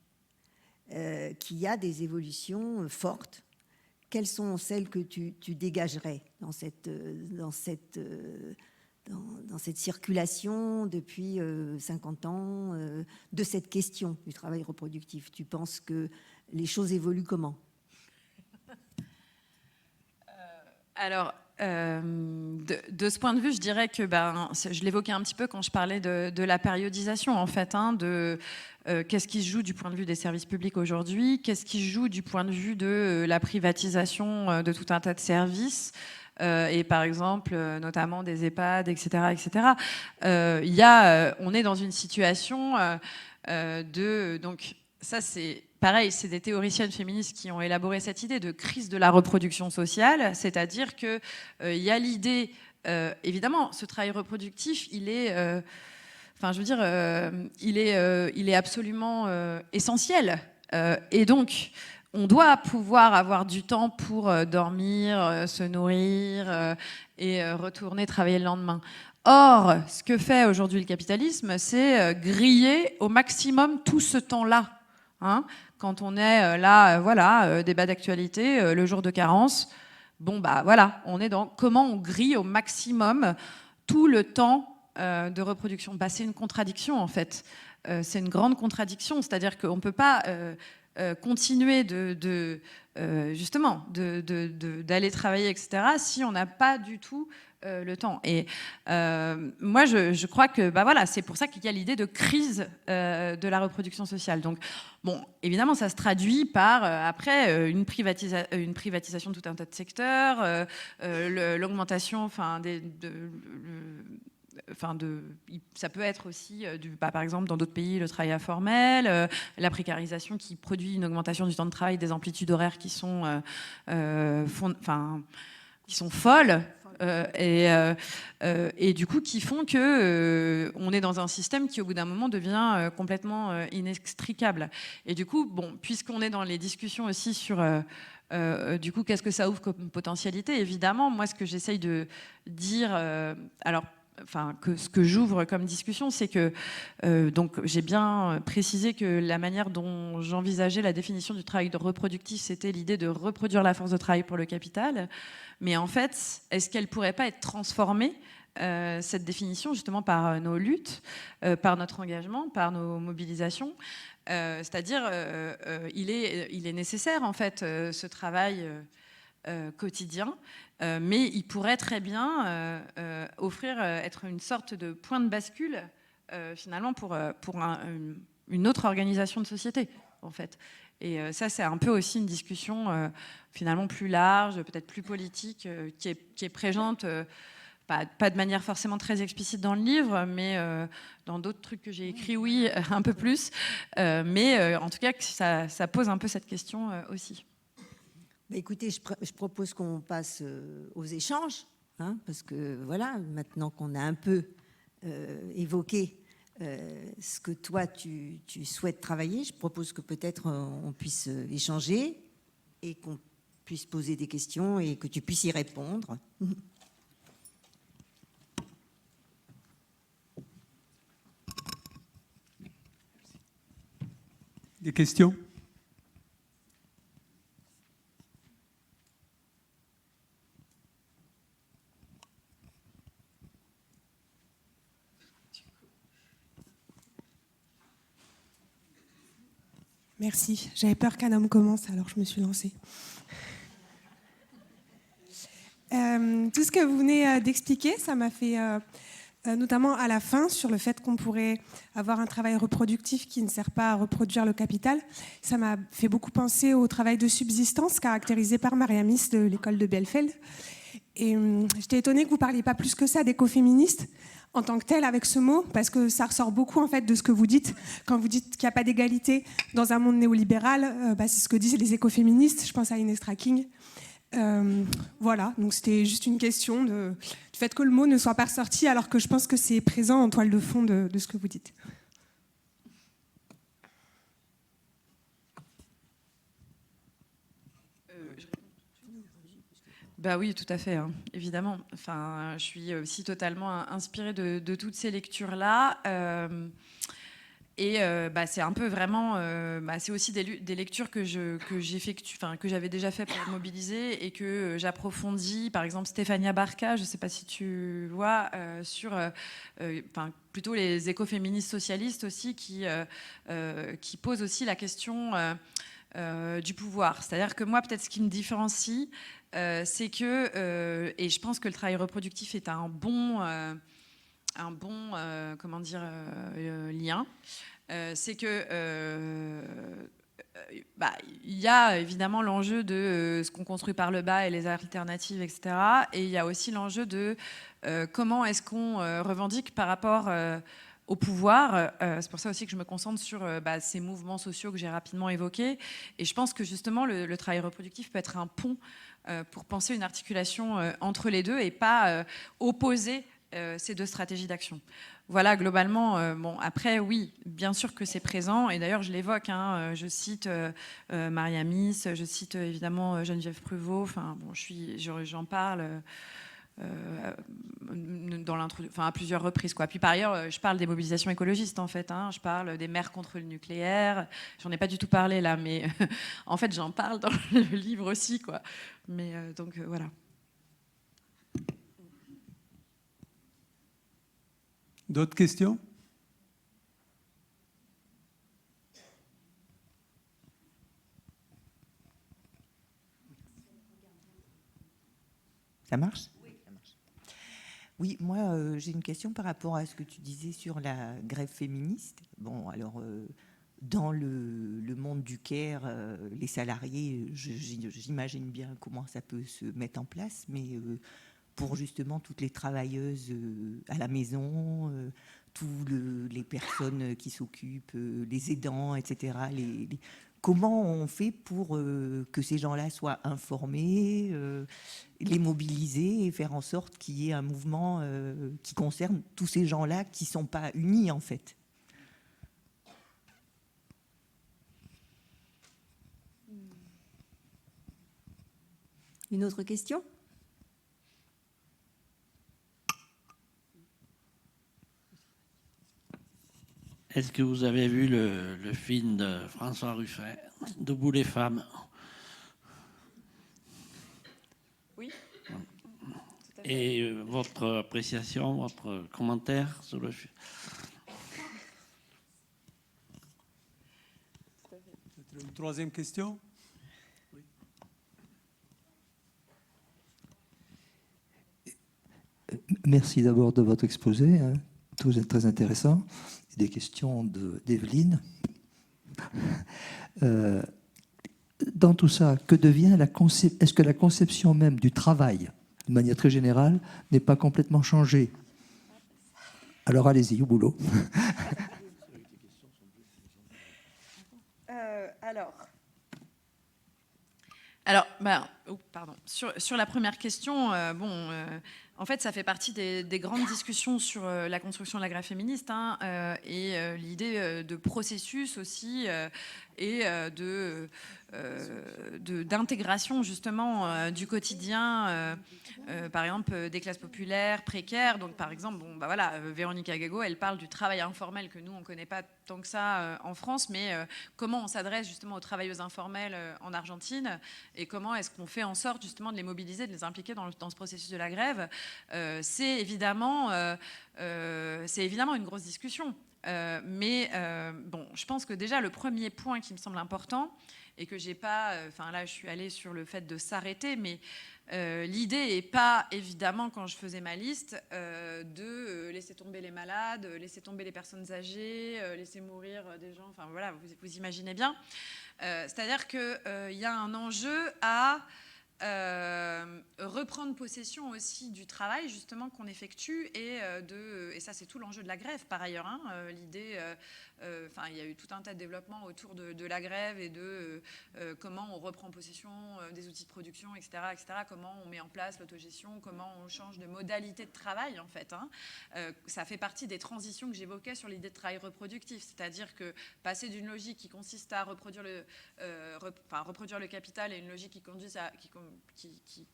qu'il y a des évolutions fortes. Quelles sont celles que tu dégagerais dans cette circulation depuis 50 ans de cette question du travail reproductif? Tu penses que les choses évoluent comment? Alors, de ce point de vue, je dirais que, je l'évoquais un petit peu quand je parlais de la périodisation, en fait, qu'est-ce qui se joue du point de vue des services publics aujourd'hui, qu'est-ce qui se joue du point de vue de la privatisation de tout un tas de services, et par exemple, notamment des EHPAD, etc., etc. On est dans une situation donc ça c'est pareil, c'est des théoriciennes féministes qui ont élaboré cette idée de crise de la reproduction sociale, c'est-à-dire que il y a l'idée, évidemment, ce travail reproductif, il est il est absolument essentiel. Et donc, on doit pouvoir avoir du temps pour dormir, se nourrir et retourner travailler le lendemain. Or, ce que fait aujourd'hui le capitalisme, c'est griller au maximum tout ce temps-là. Hein, quand on est là, débat d'actualité, le jour de carence, bon, bah voilà, on est dans comment on grille au maximum tout le temps de reproduction. Bah, c'est une contradiction, en fait. C'est une grande contradiction, c'est-à-dire qu'on ne peut pas continuer justement d'aller travailler, etc., si on n'a pas du tout le temps. Et moi, je crois que voilà, c'est pour ça qu'il y a l'idée de crise de la reproduction sociale. Donc, bon, évidemment, ça se traduit par, après, une privatisation de tout un tas de secteurs, l'augmentation ça peut être aussi, par exemple, dans d'autres pays, le travail informel, la précarisation qui produit une augmentation du temps de travail, des amplitudes horaires qui sont folles. Et du coup qui font que on est dans un système qui au bout d'un moment devient complètement inextricable. Et du coup, bon, puisqu'on est dans les discussions aussi sur du coup qu'est-ce que ça ouvre comme potentialité, évidemment, moi ce que j'essaye de dire, ce que j'ouvre comme discussion, c'est que donc j'ai bien précisé que la manière dont j'envisageais la définition du travail reproductif, c'était l'idée de reproduire la force de travail pour le capital. Mais en fait, est-ce qu'elle pourrait pas être transformée, cette définition, justement par nos luttes, par notre engagement, par nos mobilisations, c'est-à-dire il est nécessaire en fait ce travail quotidien, mais il pourrait très bien être une sorte de point de bascule finalement pour une autre organisation de société en fait. Et ça, c'est un peu aussi une discussion finalement plus large, peut-être plus politique, qui est présente, pas de manière forcément très explicite dans le livre, mais dans d'autres trucs que j'ai écrits, oui, un peu plus. Mais en tout cas, ça pose un peu cette question aussi. Écoutez, je propose qu'on passe aux échanges, hein, parce que voilà, maintenant qu'on a un peu évoqué ce que toi tu souhaites travailler, je propose que peut-être on puisse échanger et qu'on puisse poser des questions et que tu puisses y répondre. Des questions ? Merci. J'avais peur qu'un homme commence, alors je me suis lancée. Tout ce que vous venez d'expliquer, ça m'a fait, notamment à la fin, sur le fait qu'on pourrait avoir un travail reproductif qui ne sert pas à reproduire le capital. Ça m'a fait beaucoup penser au travail de subsistance caractérisé par Mariamis de l'école de Bielefeld. Et j'étais étonnée que vous ne parliez pas plus que ça d'écoféministes en tant que tel avec ce mot, parce que ça ressort beaucoup en fait de ce que vous dites. Quand vous dites qu'il n'y a pas d'égalité dans un monde néolibéral, c'est ce que disent les écoféministes. Je pense à Ines Straking. Voilà, donc c'était juste une question du fait que le mot ne soit pas ressorti, alors que je pense que c'est présent en toile de fond de ce que vous dites. Bah oui, tout à fait, hein, évidemment. Enfin, je suis aussi totalement inspirée de toutes ces lectures-là. Et c'est un peu vraiment, c'est aussi des lectures que j'effectue, que j'avais déjà fait pour mobiliser et que j'approfondis. Par exemple, Stefania Barca, je ne sais pas si tu vois, sur plutôt les écoféministes socialistes aussi qui posent aussi la question du pouvoir. C'est-à-dire que moi, peut-être ce qui me différencie, c'est que, et je pense que le travail reproductif est un bon lien, c'est que il y a évidemment l'enjeu de ce qu'on construit par le bas et les alternatives, etc. Et il y a aussi l'enjeu de comment est-ce qu'on revendique par rapport au pouvoir. C'est pour ça aussi que je me concentre sur ces mouvements sociaux que j'ai rapidement évoqués. Et je pense que justement, le travail reproductif peut être un pont pour penser une articulation entre les deux et pas opposer ces deux stratégies d'action. Voilà, globalement, bon, après, oui, bien sûr que c'est présent, et d'ailleurs, je l'évoque, hein, je cite Maria Miss, je cite évidemment Geneviève Pruvot, enfin, bon, j'en parle à plusieurs reprises, quoi. Puis par ailleurs, je parle des mobilisations écologistes, en fait, hein, je parle des mères contre le nucléaire, j'en ai pas du tout parlé, là, mais en fait, j'en parle dans le livre aussi, quoi. Mais donc, voilà. D'autres questions? Ça marche? Oui, ça marche. Oui, moi, j'ai une question par rapport à ce que tu disais sur la grève féministe. Bon, alors, dans le monde du care, les salariés, j'imagine bien comment ça peut se mettre en place, mais pour justement toutes les travailleuses à la maison, les personnes qui s'occupent, les aidants, etc. Comment on fait pour que ces gens-là soient informés, les mobiliser et faire en sorte qu'il y ait un mouvement qui concerne tous ces gens-là qui ne sont pas unis, en fait? Une autre question? Est-ce que vous avez vu le film de François Ruffin, Debout les femmes? Oui. Et votre appréciation, votre commentaire sur le film? Une troisième question? Merci d'abord de votre exposé, hein. Tout est très intéressant. Des questions d'Evelyne. Dans tout ça, que devient est-ce que la conception même du travail, de manière très générale, n'est pas complètement changée? Alors allez-y, au boulot. Alors, pardon. Sur la première question, en fait, ça fait partie des grandes discussions sur la construction de la grève féministe, hein, et l'idée de processus aussi, et d'intégration justement du quotidien, par exemple des classes populaires, précaires. Donc par exemple, Véronique Agago, elle parle du travail informel que nous on ne connaît pas tant que ça en France, mais comment on s'adresse justement aux travailleuses informelles en Argentine et comment est-ce qu'on fait en sorte justement de les mobiliser, de les impliquer dans ce processus de la grève. C'est évidemment une grosse discussion. Je pense que déjà le premier point qui me semble important et que j'ai pas, là je suis allée sur le fait de s'arrêter, mais l'idée n'est pas évidemment quand je faisais ma liste de laisser tomber les malades, laisser tomber les personnes âgées, laisser mourir des gens, enfin voilà, vous imaginez bien. C'est-à-dire qu'il y a un enjeu à reprendre possession aussi du travail justement qu'on effectue et ça c'est tout l'enjeu de la grève par ailleurs, hein, l'idée, il y a eu tout un tas de développements autour de la grève et de comment on reprend possession des outils de production, etc., comment on met en place l'autogestion, comment on change de modalité de travail en fait, hein. Ça fait partie des transitions que j'évoquais sur l'idée de travail reproductif, c'est-à-dire que passer d'une logique qui consiste à reproduire le capital et une logique qui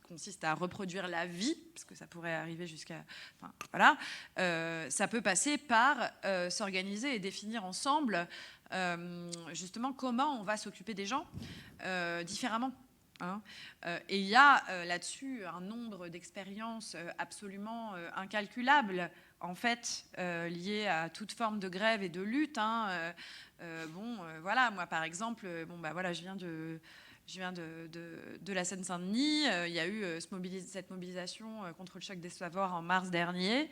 consiste à reproduire la vie, parce que ça pourrait arriver jusqu'à... ça peut passer par s'organiser et définir ensemble justement comment on va s'occuper des gens différemment. Hein. Et il y a là-dessus un nombre d'expériences absolument incalculables, en fait, liées à toute forme de grève et de lutte. Hein. Moi par exemple, je viens de la Seine-Saint-Denis. Il y a eu cette mobilisation contre le choc des savoirs en mars dernier.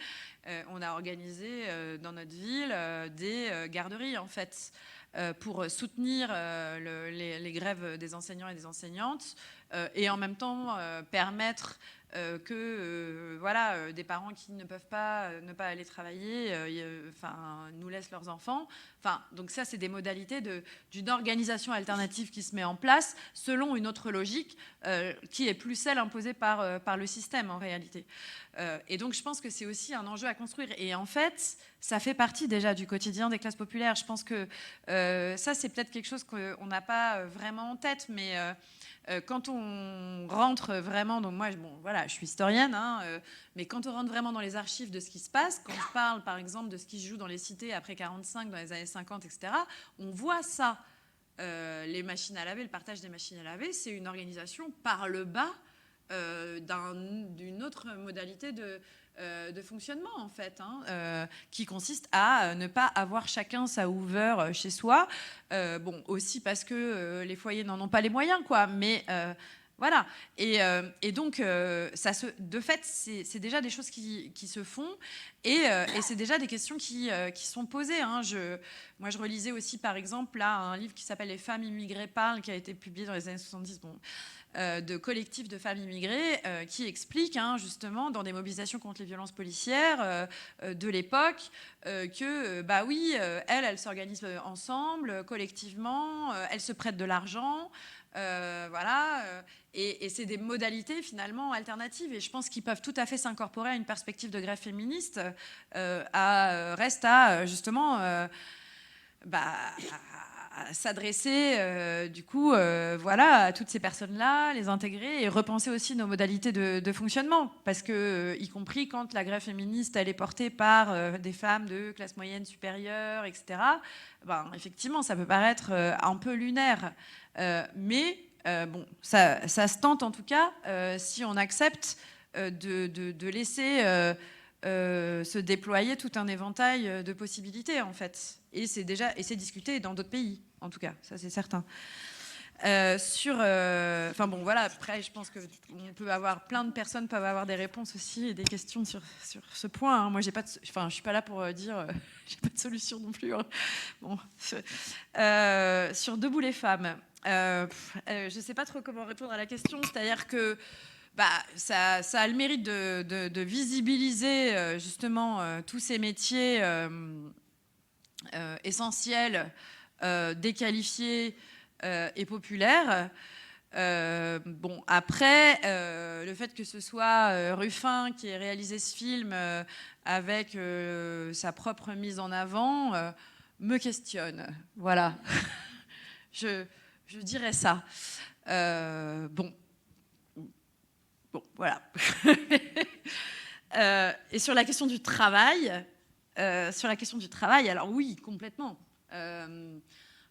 On a organisé dans notre ville des garderies, en fait. pour soutenir les grèves des enseignants et des enseignantes, et en même temps permettre que voilà, des parents qui ne peuvent pas ne pas aller travailler nous laissent leurs enfants. Donc ça, c'est des modalités d'une organisation alternative qui se met en place selon une autre logique qui est plus celle imposée par le système en réalité. Et donc je pense que c'est aussi un enjeu à construire. Et en fait, ça fait partie déjà du quotidien des classes populaires. Je pense que ça, c'est peut-être quelque chose qu'on n'a pas vraiment en tête, mais quand on rentre vraiment, donc moi, je suis historienne, mais quand on rentre vraiment dans les archives de ce qui se passe, quand je parle par exemple de ce qui se joue dans les cités après 45, dans les années 50, etc., on voit ça. Les machines à laver, le partage des machines à laver, c'est une organisation par le bas d'une autre modalité de fonctionnement en fait, qui consiste à ne pas avoir chacun sa Hoover chez soi, aussi parce que les foyers n'en ont pas les moyens, quoi, mais voilà, et donc de fait c'est déjà des choses qui se font, et c'est déjà des questions qui sont posées, moi je relisais aussi par exemple là un livre qui s'appelle Les femmes immigrées parlent, qui a été publié dans les années 70, de collectifs de femmes immigrées qui expliquent justement dans des mobilisations contre les violences policières de l'époque que oui, elles s'organisent ensemble, collectivement, elles se prêtent de l'argent, et c'est des modalités finalement alternatives, et je pense qu'ils peuvent tout à fait s'incorporer à une perspective de grève féministe, reste à justement à s'adresser du coup à toutes ces personnes-là, les intégrer et repenser aussi nos modalités de fonctionnement, parce que y compris quand la grève féministe elle est portée par des femmes de classe moyenne supérieure, etc., effectivement ça peut paraître un peu lunaire, mais ça se tente en tout cas si on accepte de laisser se déployer tout un éventail de possibilités en fait, et c'est discuté dans d'autres pays en tout cas, ça c'est certain. Après je pense que plein de personnes peuvent avoir des réponses aussi et des questions sur ce point, Moi je suis pas là pour dire j'ai pas de solution non plus, sur Debout les femmes, je sais pas trop comment répondre à la question, c'est-à-dire que ça a le mérite de visibiliser justement tous ces métiers essentiels, déqualifiés et populaires. Après, le fait que ce soit Ruffin qui ait réalisé ce film avec sa propre mise en avant me questionne. Voilà. je dirais ça. Voilà. Et sur la question du travail, alors oui, complètement.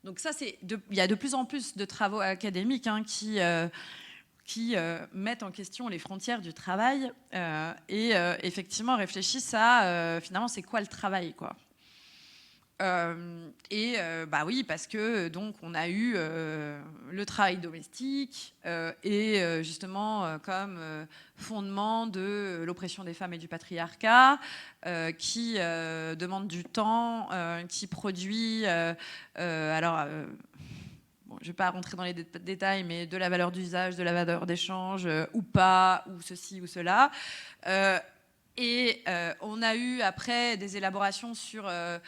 Donc ça, il y a de plus en plus de travaux académiques qui mettent en question les frontières du travail et effectivement réfléchissent à finalement c'est quoi le travail, quoi. Oui, parce que donc on a eu le travail domestique et justement comme fondement de l'oppression des femmes et du patriarcat qui demande du temps, qui produit je ne vais pas rentrer dans les détails, mais de la valeur d'usage, de la valeur d'échange, ou pas, ou ceci ou cela. On a eu après des élaborations sur... je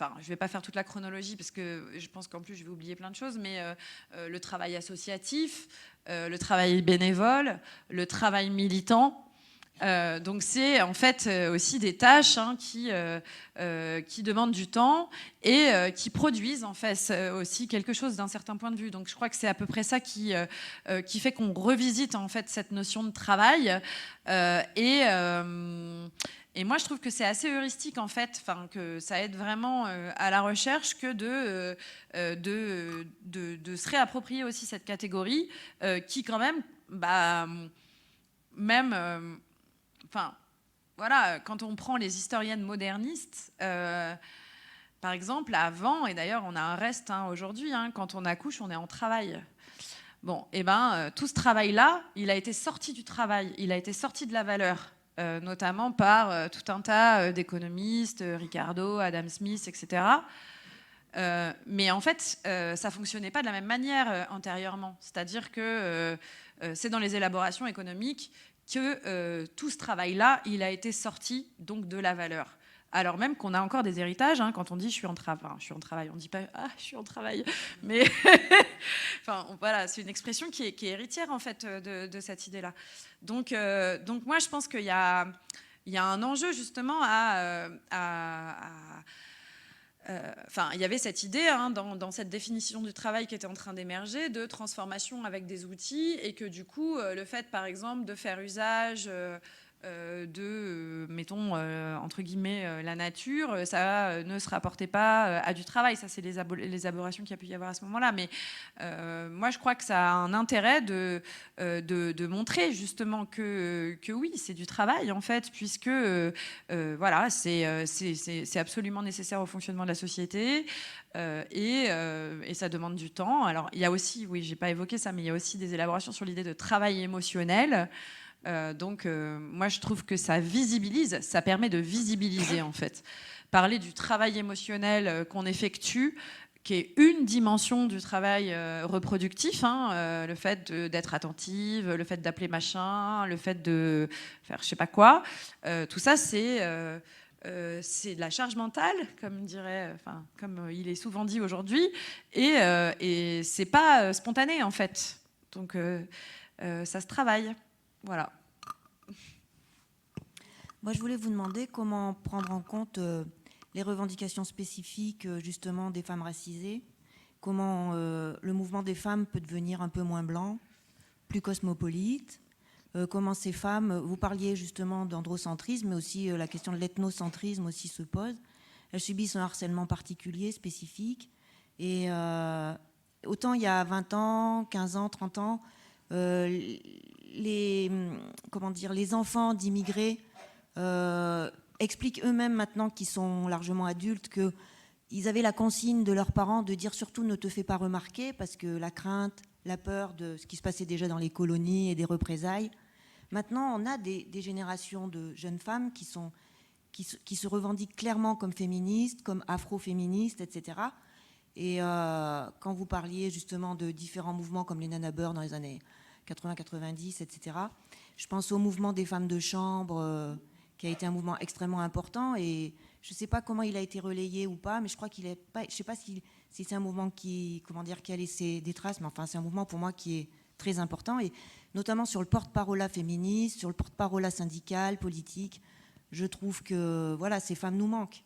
ne vais pas faire toute la chronologie parce que je pense qu'en plus je vais oublier plein de choses, mais le travail associatif, le travail bénévole, le travail militant. Donc c'est en fait aussi des tâches qui demandent du temps et qui produisent en fait aussi quelque chose d'un certain point de vue. Donc je crois que c'est à peu près ça qui fait qu'on revisite en fait cette notion de travail et moi, je trouve que c'est assez heuristique, en fait, que ça aide vraiment à la recherche que de se réapproprier aussi cette catégorie qui, quand même, quand on prend les historiennes modernistes, par exemple, avant, et d'ailleurs, on a un reste aujourd'hui, quand on accouche, on est en travail. Tout ce travail-là, il a été sorti du travail, il a été sorti de la valeur. Notamment par tout un tas d'économistes, Ricardo, Adam Smith, etc. Mais en fait, ça ne fonctionnait pas de la même manière antérieurement. C'est-à-dire que c'est dans les élaborations économiques que tout ce travail-là, il a été sorti donc de la valeur. Alors même qu'on a encore des héritages, hein, quand on dit je suis en travail, on ne dit pas je suis en travail, mais enfin, voilà, c'est une expression qui est héritière en fait de cette idée-là. Donc moi je pense qu'il y a un enjeu justement enfin, il y avait cette idée dans cette définition du travail qui était en train d'émerger de transformation avec des outils, et que du coup, le fait, par exemple, de faire usage de, mettons, entre guillemets, la nature, ça ne se rapportait pas à du travail. Ça, c'est les aberrations qu'il y a pu y avoir à ce moment-là. Mais moi, je crois que ça a un intérêt de montrer justement que oui, c'est du travail, en fait, puisque voilà, c'est absolument nécessaire au fonctionnement de la société. Et ça demande du temps. Alors, il y a aussi, oui, j'ai pas évoqué ça, mais il y a aussi des élaborations sur l'idée de travail émotionnel. Moi, je trouve que ça visibilise, ça permet de visibiliser, en fait. Parler du travail émotionnel qu'on effectue, qui est une dimension du travail reproductif, le fait d'être attentive, le fait d'appeler machin, le fait de faire je sais pas quoi. Tout ça, c'est de la charge mentale, comme il est souvent dit aujourd'hui, et c'est pas spontané, en fait. Donc, ça se travaille. Voilà. Moi, je voulais vous demander comment prendre en compte les revendications spécifiques, justement, des femmes racisées. Comment le mouvement des femmes peut devenir un peu moins blanc, plus cosmopolite. Comment ces femmes, vous parliez justement d'androcentrisme, mais aussi la question de l'ethnocentrisme aussi se pose. Elles subissent un harcèlement particulier, spécifique. Et autant il y a 20 ans, 15 ans, 30 ans, les enfants d'immigrés expliquent eux-mêmes maintenant qu'ils sont largement adultes qu'ils avaient la consigne de leurs parents de dire surtout ne te fais pas remarquer, parce que la crainte, la peur de ce qui se passait déjà dans les colonies et des représailles. Maintenant, on a des générations de jeunes femmes qui se revendiquent clairement comme féministes, comme afro-féministes, etc. Et quand vous parliez justement de différents mouvements comme les Nana Burn dans les années 80-90, etc., je pense au mouvement des femmes de chambre, qui a été un mouvement extrêmement important. Et je ne sais pas comment il a été relayé ou pas, mais je crois qu'il est pas. Je ne sais pas si c'est un mouvement qui a laissé des traces, mais enfin, c'est un mouvement pour moi qui est très important, et notamment sur le porte-parole féministe, sur le porte-parole syndical, politique. Je trouve que voilà, ces femmes nous manquent.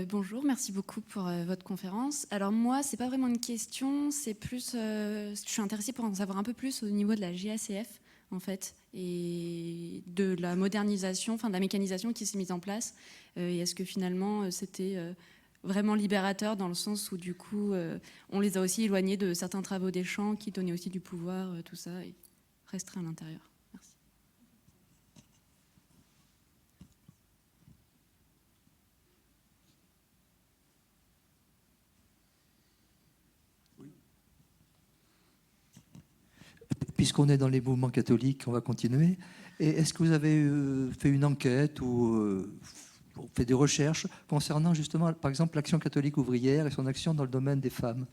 Bonjour, merci beaucoup pour votre conférence. Alors moi, c'est pas vraiment une question, c'est plus, je suis intéressée pour en savoir un peu plus au niveau de la GACF, en fait, et de la modernisation, enfin de la mécanisation qui s'est mise en place. Et est-ce que finalement, c'était vraiment libérateur dans le sens où du coup, on les a aussi éloignés de certains travaux des champs qui donnaient aussi du pouvoir, tout ça, et restreint à l'intérieur. Merci. Puisqu'on est dans les mouvements catholiques, on va continuer. Et est-ce que vous avez fait une enquête ou fait des recherches concernant justement, par exemple, l'Action catholique ouvrière et son action dans le domaine des femmes ?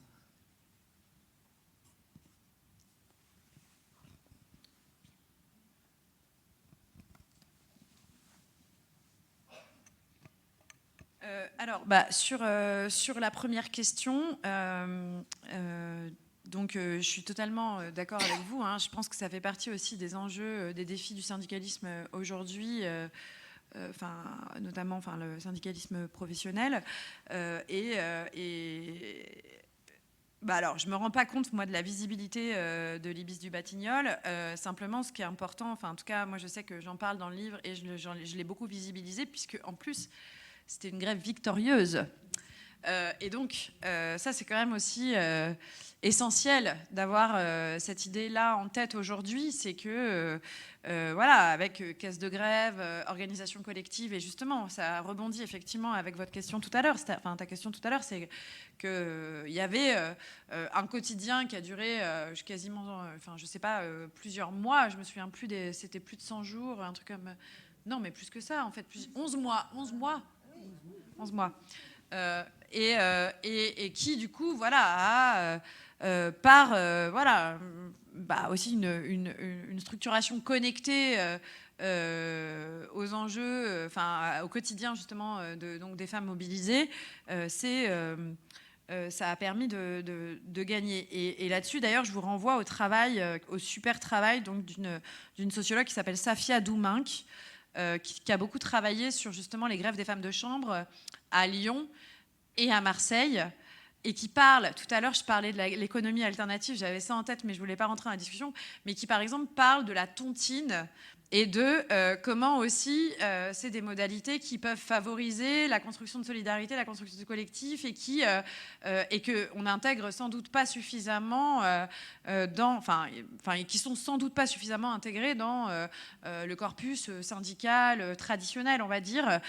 Alors, sur la première question, donc, je suis totalement d'accord avec vous. Je pense que ça fait partie aussi des enjeux, des défis du syndicalisme aujourd'hui, notamment le syndicalisme professionnel. Alors, je ne me rends pas compte, moi, de la visibilité de l'Ibis du Batignolles. Simplement, ce qui est important, en tout cas, moi, je sais que j'en parle dans le livre et je l'ai beaucoup visibilisé, puisque, en plus, c'était une grève victorieuse. Et donc, ça, c'est quand même aussi essentiel d'avoir cette idée-là en tête aujourd'hui. C'est que, voilà, avec caisse de grève, organisation collective, et justement, ça rebondit effectivement avec votre question tout à l'heure. Enfin, ta question tout à l'heure, c'est qu'il y avait un quotidien qui a duré quasiment, enfin, je sais pas, plusieurs mois. Je me souviens plus c'était plus de 100 jours, un truc comme... Non, mais plus que ça, en fait. 11 mois. 11 mois. 11 mois. Et qui, du coup, voilà, a par voilà, bah, aussi une structuration connectée aux enjeux, enfin, au quotidien, justement, donc des femmes mobilisées, ça a permis de gagner. Et là-dessus, d'ailleurs, je vous renvoie au travail, au super travail donc d'une sociologue qui s'appelle Safia Doumenc, qui a beaucoup travaillé sur justement les grèves des femmes de chambre à Lyon et à Marseille, et qui parle, tout à l'heure je parlais de l'économie alternative, j'avais ça en tête mais je ne voulais pas rentrer dans la discussion, mais qui par exemple parle de la tontine et de comment aussi c'est des modalités qui peuvent favoriser la construction de solidarité, la construction de collectif, et qu'on n'intègre sans doute pas suffisamment qui sont sans doute pas suffisamment intégrés dans le corpus syndical traditionnel, on va dire.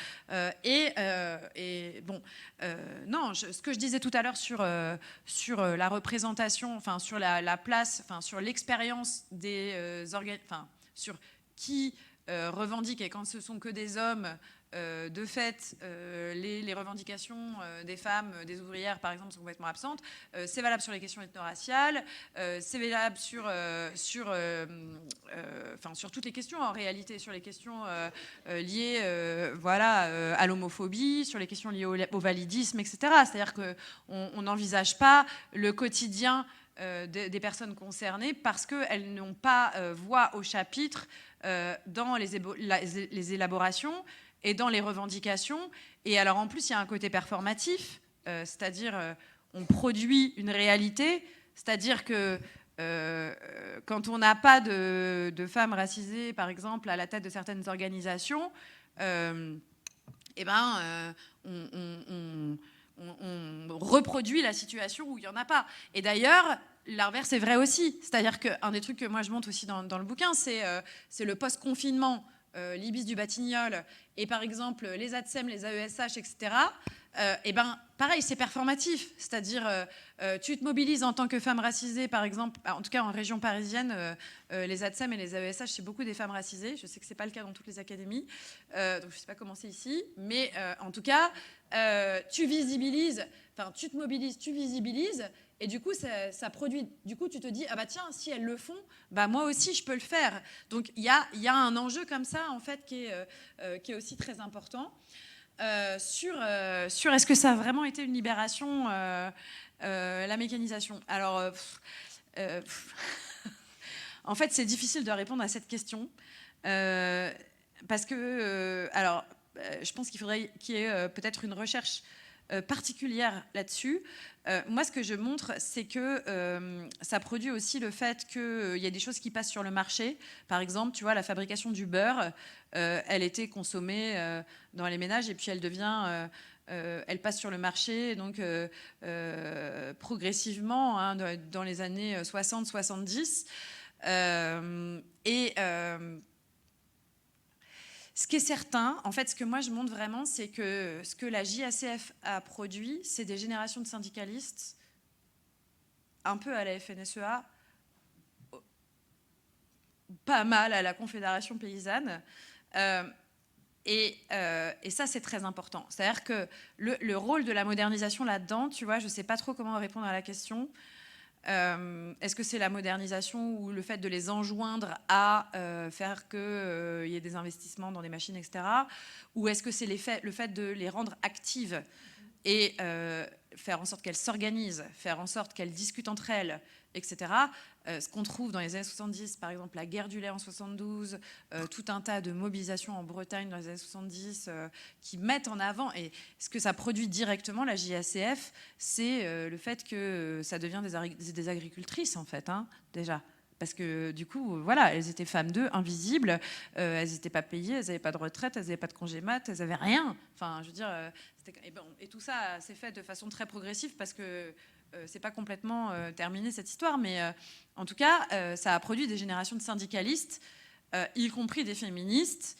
Non, ce que je disais tout à l'heure sur la représentation, enfin sur la place, enfin sur l'expérience des sur qui revendique, et quand ce sont que des hommes, de fait, les revendications des femmes, des ouvrières, par exemple, sont complètement absentes. C'est valable sur les questions ethno-raciales, c'est valable sur toutes les questions, en réalité, sur les questions liées à l'homophobie, sur les questions liées au validisme, etc. C'est-à-dire qu'on n'envisage pas le quotidien des personnes concernées parce qu'elles n'ont pas voix au chapitre dans les élaborations et dans les revendications. Et alors en plus, il y a un côté performatif, c'est-à-dire on produit une réalité, c'est-à-dire que quand on n'a pas de femmes racisées, par exemple, à la tête de certaines organisations, on reproduit la situation où il n'y en a pas. Et d'ailleurs, l'inverse est vrai aussi. C'est-à-dire qu'un des trucs que moi je montre aussi dans le bouquin, c'est le post-confinement, l'Ibis du Batignolles, et par exemple les ATSEM, les AESH, etc. Pareil, c'est performatif. C'est-à-dire, tu te mobilises en tant que femme racisée, par exemple, en tout cas en région parisienne, les ATSEM et les AESH, c'est beaucoup des femmes racisées. Je sais que ce n'est pas le cas dans toutes les académies, donc je ne sais pas comment c'est ici, mais en tout cas, tu visibilises, enfin, tu te mobilises, tu visibilises, et du coup, ça produit. Du coup, tu te dis, ah bah tiens, si elles le font, bah moi aussi, je peux le faire. Donc, il y a un enjeu comme ça, en fait, qui est aussi très important. Sur est-ce que ça a vraiment été une libération, la mécanisation. Alors, en fait, c'est difficile de répondre à cette question, parce que, je pense qu'il faudrait qu'il y ait peut-être une recherche particulière là-dessus. Moi, ce que je montre, c'est que ça produit aussi le fait qu'il y a des choses qui passent sur le marché. Par exemple, tu vois, la fabrication du beurre, elle était consommée dans les ménages, et puis elle passe sur le marché, donc progressivement, hein, dans les années 60-70. Ce qui est certain, en fait, ce que moi je montre vraiment, c'est que ce que la JACF a produit, c'est des générations de syndicalistes, un peu à la FNSEA, pas mal à la Confédération paysanne. Et ça, c'est très important. C'est-à-dire que le rôle de la modernisation là-dedans, tu vois, je ne sais pas trop comment répondre à la question. Est-ce que c'est la modernisation ou le fait de les enjoindre à faire qu'il y ait des investissements dans des machines, etc. Ou est-ce que c'est le fait de les rendre actives et faire en sorte qu'elles s'organisent, faire en sorte qu'elles discutent entre elles, etc. Ce qu'on trouve dans les années 70, par exemple la guerre du lait en 72, tout un tas de mobilisations en Bretagne dans les années 70 qui mettent en avant, et ce que ça produit directement, la JACF, c'est le fait que ça devient des agricultrices, en fait, hein, déjà. Parce que du coup, voilà, elles étaient femmes d'eux, invisibles, elles n'étaient pas payées, elles n'avaient pas de retraite, elles n'avaient pas de congé mat, elles n'avaient rien. Enfin, je veux dire, et tout ça s'est fait de façon très progressive parce que c'est pas complètement terminé cette histoire, mais en tout cas, ça a produit des générations de syndicalistes, y compris des féministes,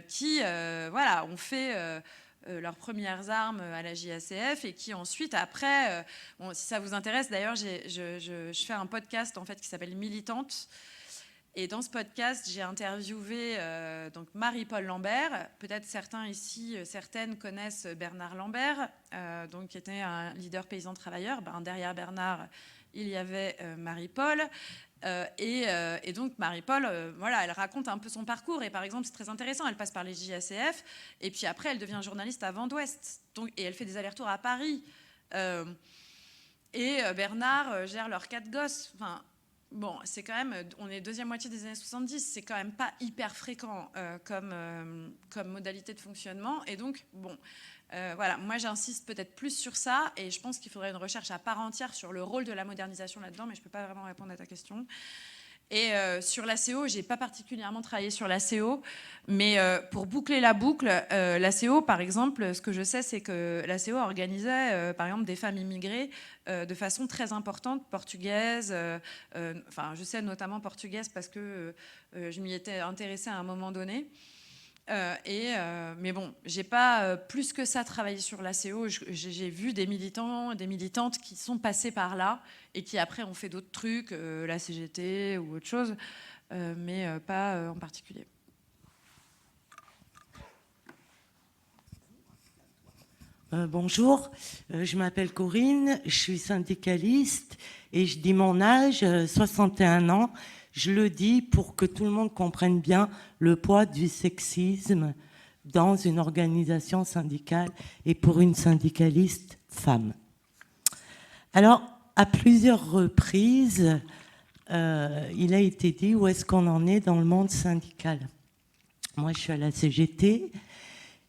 qui voilà, ont fait leurs premières armes à la JACF et qui ensuite, après, bon, si ça vous intéresse, d'ailleurs, je fais un podcast en fait qui s'appelle Militante. Et dans ce podcast, j'ai interviewé donc Marie-Paul Lambert. Peut-être certains ici, certaines connaissent Bernard Lambert, donc, qui était un leader paysan travailleur. Derrière Bernard, il y avait Marie-Paul. Et donc Marie-Paul, voilà, elle raconte un peu son parcours. Et par exemple, c'est très intéressant, elle passe par les JACF. Et puis après, elle devient journaliste à Vent d'Ouest. Et elle fait des allers-retours à Paris. Et Bernard gère leurs 4 gosses. Enfin, bon, c'est quand même, on est deuxième moitié des années 70, c'est quand même pas hyper fréquent comme modalité de fonctionnement. Et donc, bon, voilà, moi j'insiste peut-être plus sur ça, et je pense qu'il faudrait une recherche à part entière sur le rôle de la modernisation là-dedans, mais je peux pas vraiment répondre à ta question. Et sur l'ACO, j'ai pas particulièrement travaillé sur l'ACO, mais pour boucler la boucle, l'ACO, par exemple, ce que je sais, c'est que l'ACO organisait, par exemple, des femmes immigrées de façon très importante, portugaises, enfin, je sais notamment portugaises parce que je m'y étais intéressée à un moment donné. Mais bon, j'ai pas plus que ça travaillé sur l'ACO. J'ai vu des militants, des militantes qui sont passés par là et qui après ont fait d'autres trucs, la CGT ou autre chose, mais pas en particulier. Bonjour, je m'appelle Corinne, je suis syndicaliste et je dis mon âge, 61 ans. Je le dis pour que tout le monde comprenne bien le poids du sexisme dans une organisation syndicale et pour une syndicaliste femme. Alors, à plusieurs reprises, il a été dit où est-ce qu'on en est dans le monde syndical. Moi, je suis à la CGT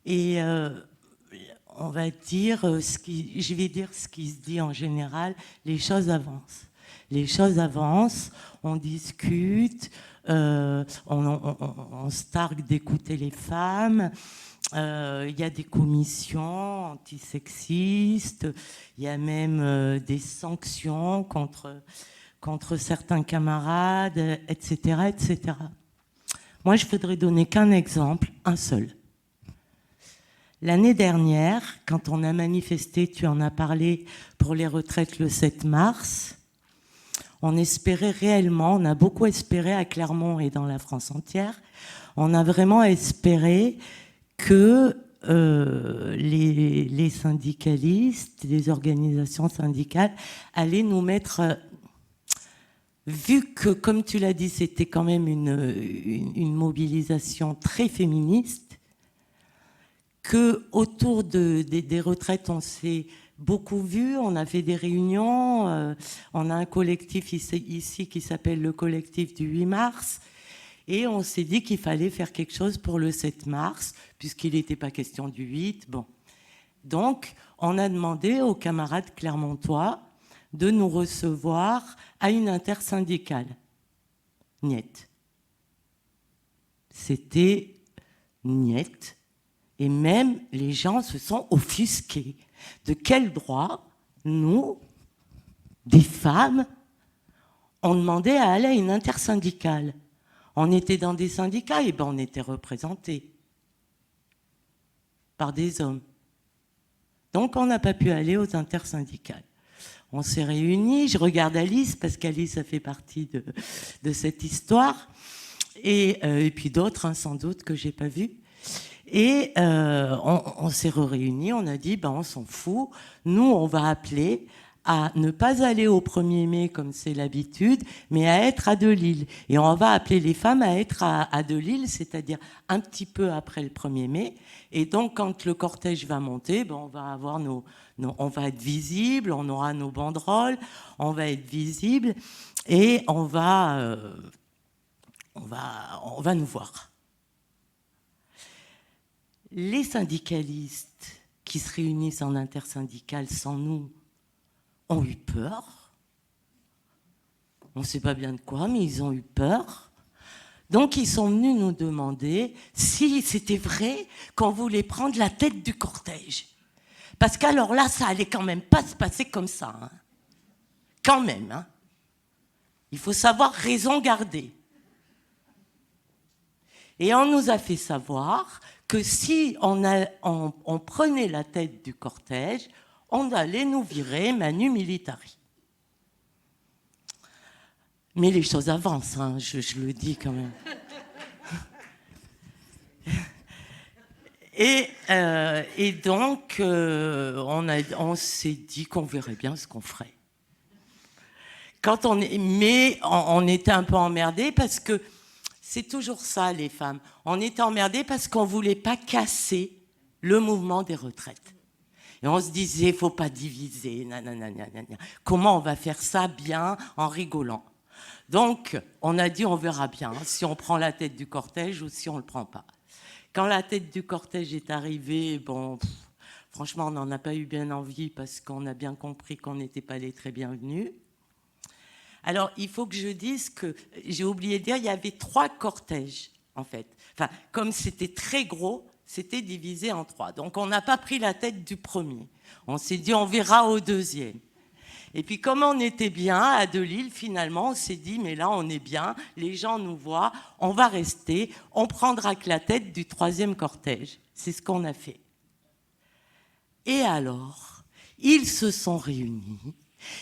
et on va dire je vais dire ce qui se dit en général, les choses avancent. Les choses avancent, on discute, on se targue d'écouter les femmes, il y a des commissions antisexistes, il y a même des sanctions contre certains camarades, etc., etc. Moi, je voudrais donner qu'un exemple, un seul. L'année dernière, quand on a manifesté, tu en as parlé, pour les retraites le 7 mars, on espérait réellement, on a beaucoup espéré à Clermont et dans la France entière, on a vraiment espéré que les syndicalistes, les organisations syndicales allaient nous mettre, vu que, comme tu l'as dit, c'était quand même une mobilisation très féministe, que autour des retraites, on s'est beaucoup vu, on a fait des réunions, on a un collectif ici qui s'appelle le collectif du 8 mars, et on s'est dit qu'il fallait faire quelque chose pour le 7 mars, puisqu'il n'était pas question du 8. Bon. Donc, on a demandé aux camarades clermontois de nous recevoir à une intersyndicale. Niet. C'était niet. Et même les gens se sont offusqués. De quel droit, nous, des femmes, on demandait à aller à une intersyndicale? On était dans des syndicats, et ben on était représentés par des hommes. Donc on n'a pas pu aller aux intersyndicales. On s'est réunis, je regarde Alice, parce qu'Alice a fait partie de cette histoire, et puis d'autres, sans doute, que je n'ai pas vues. Et on s'est réunis, on a dit, ben, on s'en fout, nous on va appeler à ne pas aller au 1er mai comme c'est l'habitude, mais à être à Delisle. Et on va appeler les femmes à être à Delisle, c'est-à-dire un petit peu après le 1er mai. Et donc quand le cortège va monter, ben, on va avoir on va être visible, on aura nos banderoles, on va être visible et on va nous voir. Les syndicalistes qui se réunissent en intersyndicale sans nous ont eu peur. on ne sait pas bien de quoi, mais ils ont eu peur. Donc ils sont venus nous demander si c'était vrai qu'on voulait prendre la tête du cortège. Parce qu'alors là, ça allait quand même pas se passer comme ça. Hein. Quand même. Hein. Il faut savoir raison garder. Et on nous a fait savoir que si on prenait la tête du cortège, on allait nous virer manu militari. Mais les choses avancent, hein, je le dis quand même. Et donc, on s'est dit qu'on verrait bien ce qu'on ferait. Mais on était un peu emmerdés parce que c'est toujours ça, les femmes. On était emmerdés parce qu'on ne voulait pas casser le mouvement des retraites. Et on se disait, il ne faut pas diviser. Nanana. Comment on va faire ça bien en rigolant? Donc, on a dit, on verra bien si on prend la tête du cortège ou si on ne le prend pas. Quand la tête du cortège est arrivée, franchement, on n'en a pas eu bien envie parce qu'on a bien compris qu'on n'était pas les très bienvenus. Alors, il faut que je dise que, j'ai oublié de dire, il y avait 3 cortèges, en fait. Enfin, comme c'était très gros, c'était divisé en 3. Donc, on n'a pas pris la tête du premier. On s'est dit, on verra au deuxième. Et puis, comme on était bien à Delisle, finalement, on s'est dit, mais là, on est bien, les gens nous voient, on va rester, on prendra que la tête du 3e cortège. C'est ce qu'on a fait. Et alors, ils se sont réunis.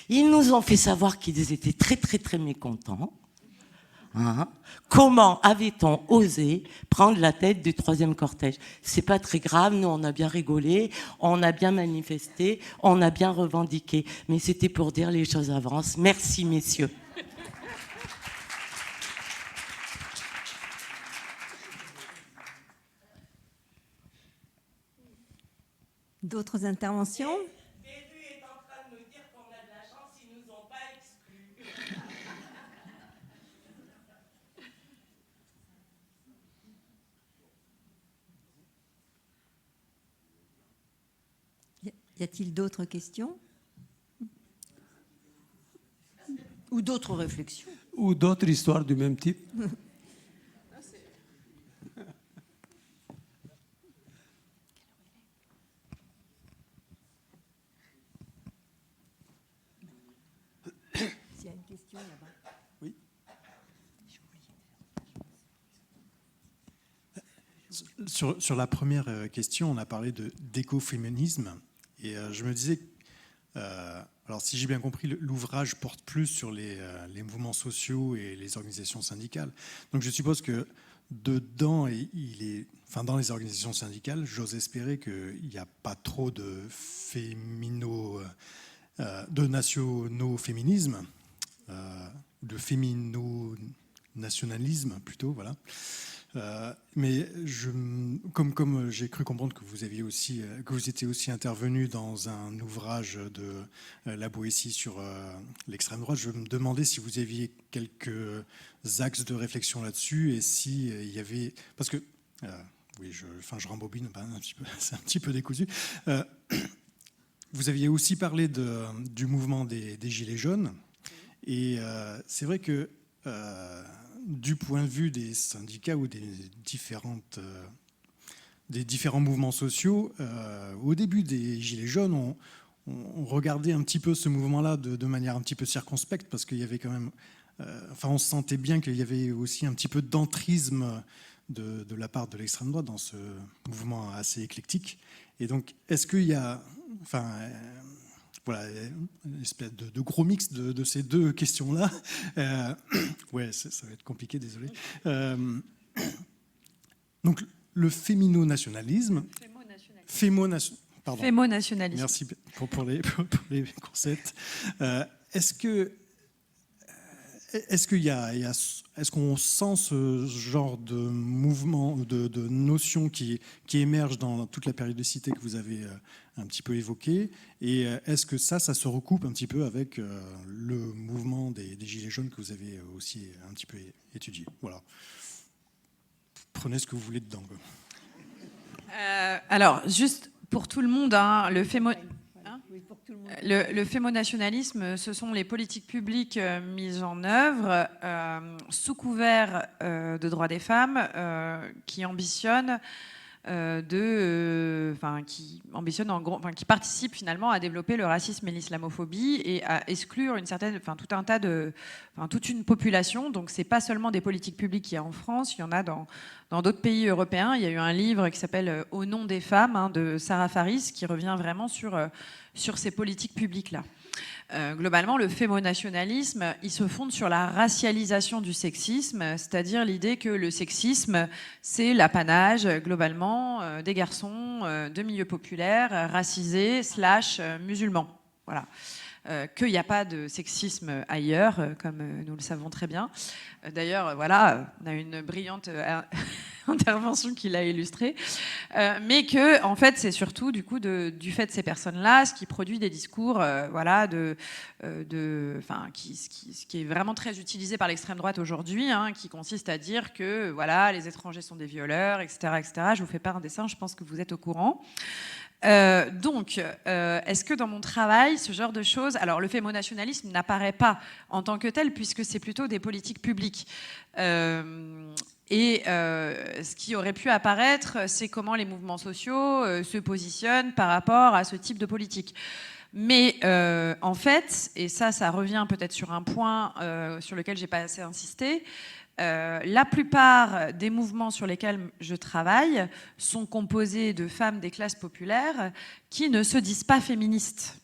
Ils nous ont fait savoir qu'ils étaient très, très, très mécontents. Hein? Comment avait-on osé prendre la tête du 3e cortège? C'est pas très grave, nous on a bien rigolé, on a bien manifesté, on a bien revendiqué. Mais c'était pour dire les choses avancent. Merci, messieurs. D'autres interventions? Y a-t-il d'autres questions? Ou d'autres réflexions? Ou d'autres histoires du même type? S'il y a une question là-bas. Oui. Sur la première question, on a parlé d'écoféminisme. Et je me disais, alors si j'ai bien compris, l'ouvrage porte plus sur les mouvements sociaux et les organisations syndicales. Donc je suppose que dedans, dans les organisations syndicales, j'ose espérer qu'il n'y a pas trop de nationaux-féminisme, de fémino-nationalisme plutôt, voilà. Mais comme j'ai cru comprendre que vous étiez aussi intervenu dans un ouvrage de La Boétie sur l'extrême droite, je me demandais si vous aviez quelques axes de réflexion là-dessus et si il y avait, parce que oui, je rembobine un petit peu, c'est un petit peu décousu. Vous aviez aussi parlé du mouvement des Gilets jaunes et c'est vrai que du point de vue des syndicats ou des différents mouvements sociaux, au début des Gilets jaunes, on regardait un petit peu ce mouvement-là de manière un petit peu circonspecte, parce qu'il y avait quand même... on se sentait bien qu'il y avait aussi un petit peu d'entrisme de la part de l'extrême droite dans ce mouvement assez éclectique. Et donc, est-ce qu'il y a... voilà, une espèce de gros mix de ces deux questions-là. Ouais, ça va être compliqué, désolé. Donc, le fémino-nationalisme. Fémo-nationalisme. Merci pour les concepts. Est-ce qu'on sent ce genre de mouvement, de notions qui émergent dans toute la périodicité que vous avez un petit peu évoquée? Et est-ce que ça se recoupe un petit peu avec le mouvement des Gilets jaunes que vous avez aussi un petit peu étudié? Voilà. Prenez ce que vous voulez dedans. Alors, juste pour tout le monde, hein, le fémo... Oui, Le fémonationalisme, ce sont les politiques publiques mises en œuvre sous couvert de droits des femmes qui ambitionnent qui participent finalement à développer le racisme et l'islamophobie et à exclure toute une population. Donc c'est pas seulement des politiques publiques qu'il y a en France, il y en a dans d'autres pays européens. Il y a eu un livre qui s'appelle Au nom des femmes de Sarah Faris qui revient vraiment sur ces politiques publiques-là. Globalement, le fémonationalisme, il se fonde sur la racialisation du sexisme, c'est-à-dire l'idée que le sexisme, c'est l'apanage, globalement, des garçons de milieux populaires, racisés, musulmans. Voilà. Qu'il n'y a pas de sexisme ailleurs, comme nous le savons très bien. D'ailleurs, voilà, on a une brillante intervention qui l'a illustré, mais que, en fait, c'est surtout du coup du fait de ces personnes-là, ce qui produit des discours, qui est vraiment très utilisé par l'extrême droite aujourd'hui, qui consiste à dire que voilà, les étrangers sont des violeurs, etc., etc. Je vous fais pas un dessin, je pense que vous êtes au courant. Est-ce que dans mon travail, ce genre de choses... Alors, le fémonationalisme n'apparaît pas en tant que tel, puisque c'est plutôt des politiques publiques. Ce qui aurait pu apparaître, c'est comment les mouvements sociaux se positionnent par rapport à ce type de politique. Mais en fait, et ça revient peut-être sur un point sur lequel j'ai pas assez insisté, la plupart des mouvements sur lesquels je travaille sont composés de femmes des classes populaires qui ne se disent pas féministes,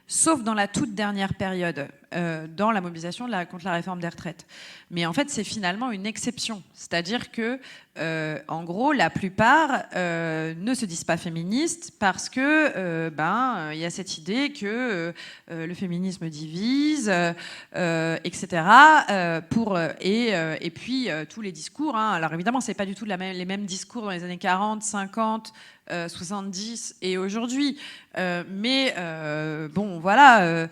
sauf dans la toute dernière période, dans la mobilisation contre la réforme des retraites. Mais en fait, c'est finalement une exception. C'est-à-dire que, en gros, la plupart ne se disent pas féministes parce que, il y a cette idée que le féminisme divise, etc. Et puis tous les discours. Alors évidemment, c'est pas du tout les mêmes discours dans les années 40, 50. 70 et aujourd'hui. Bon, voilà.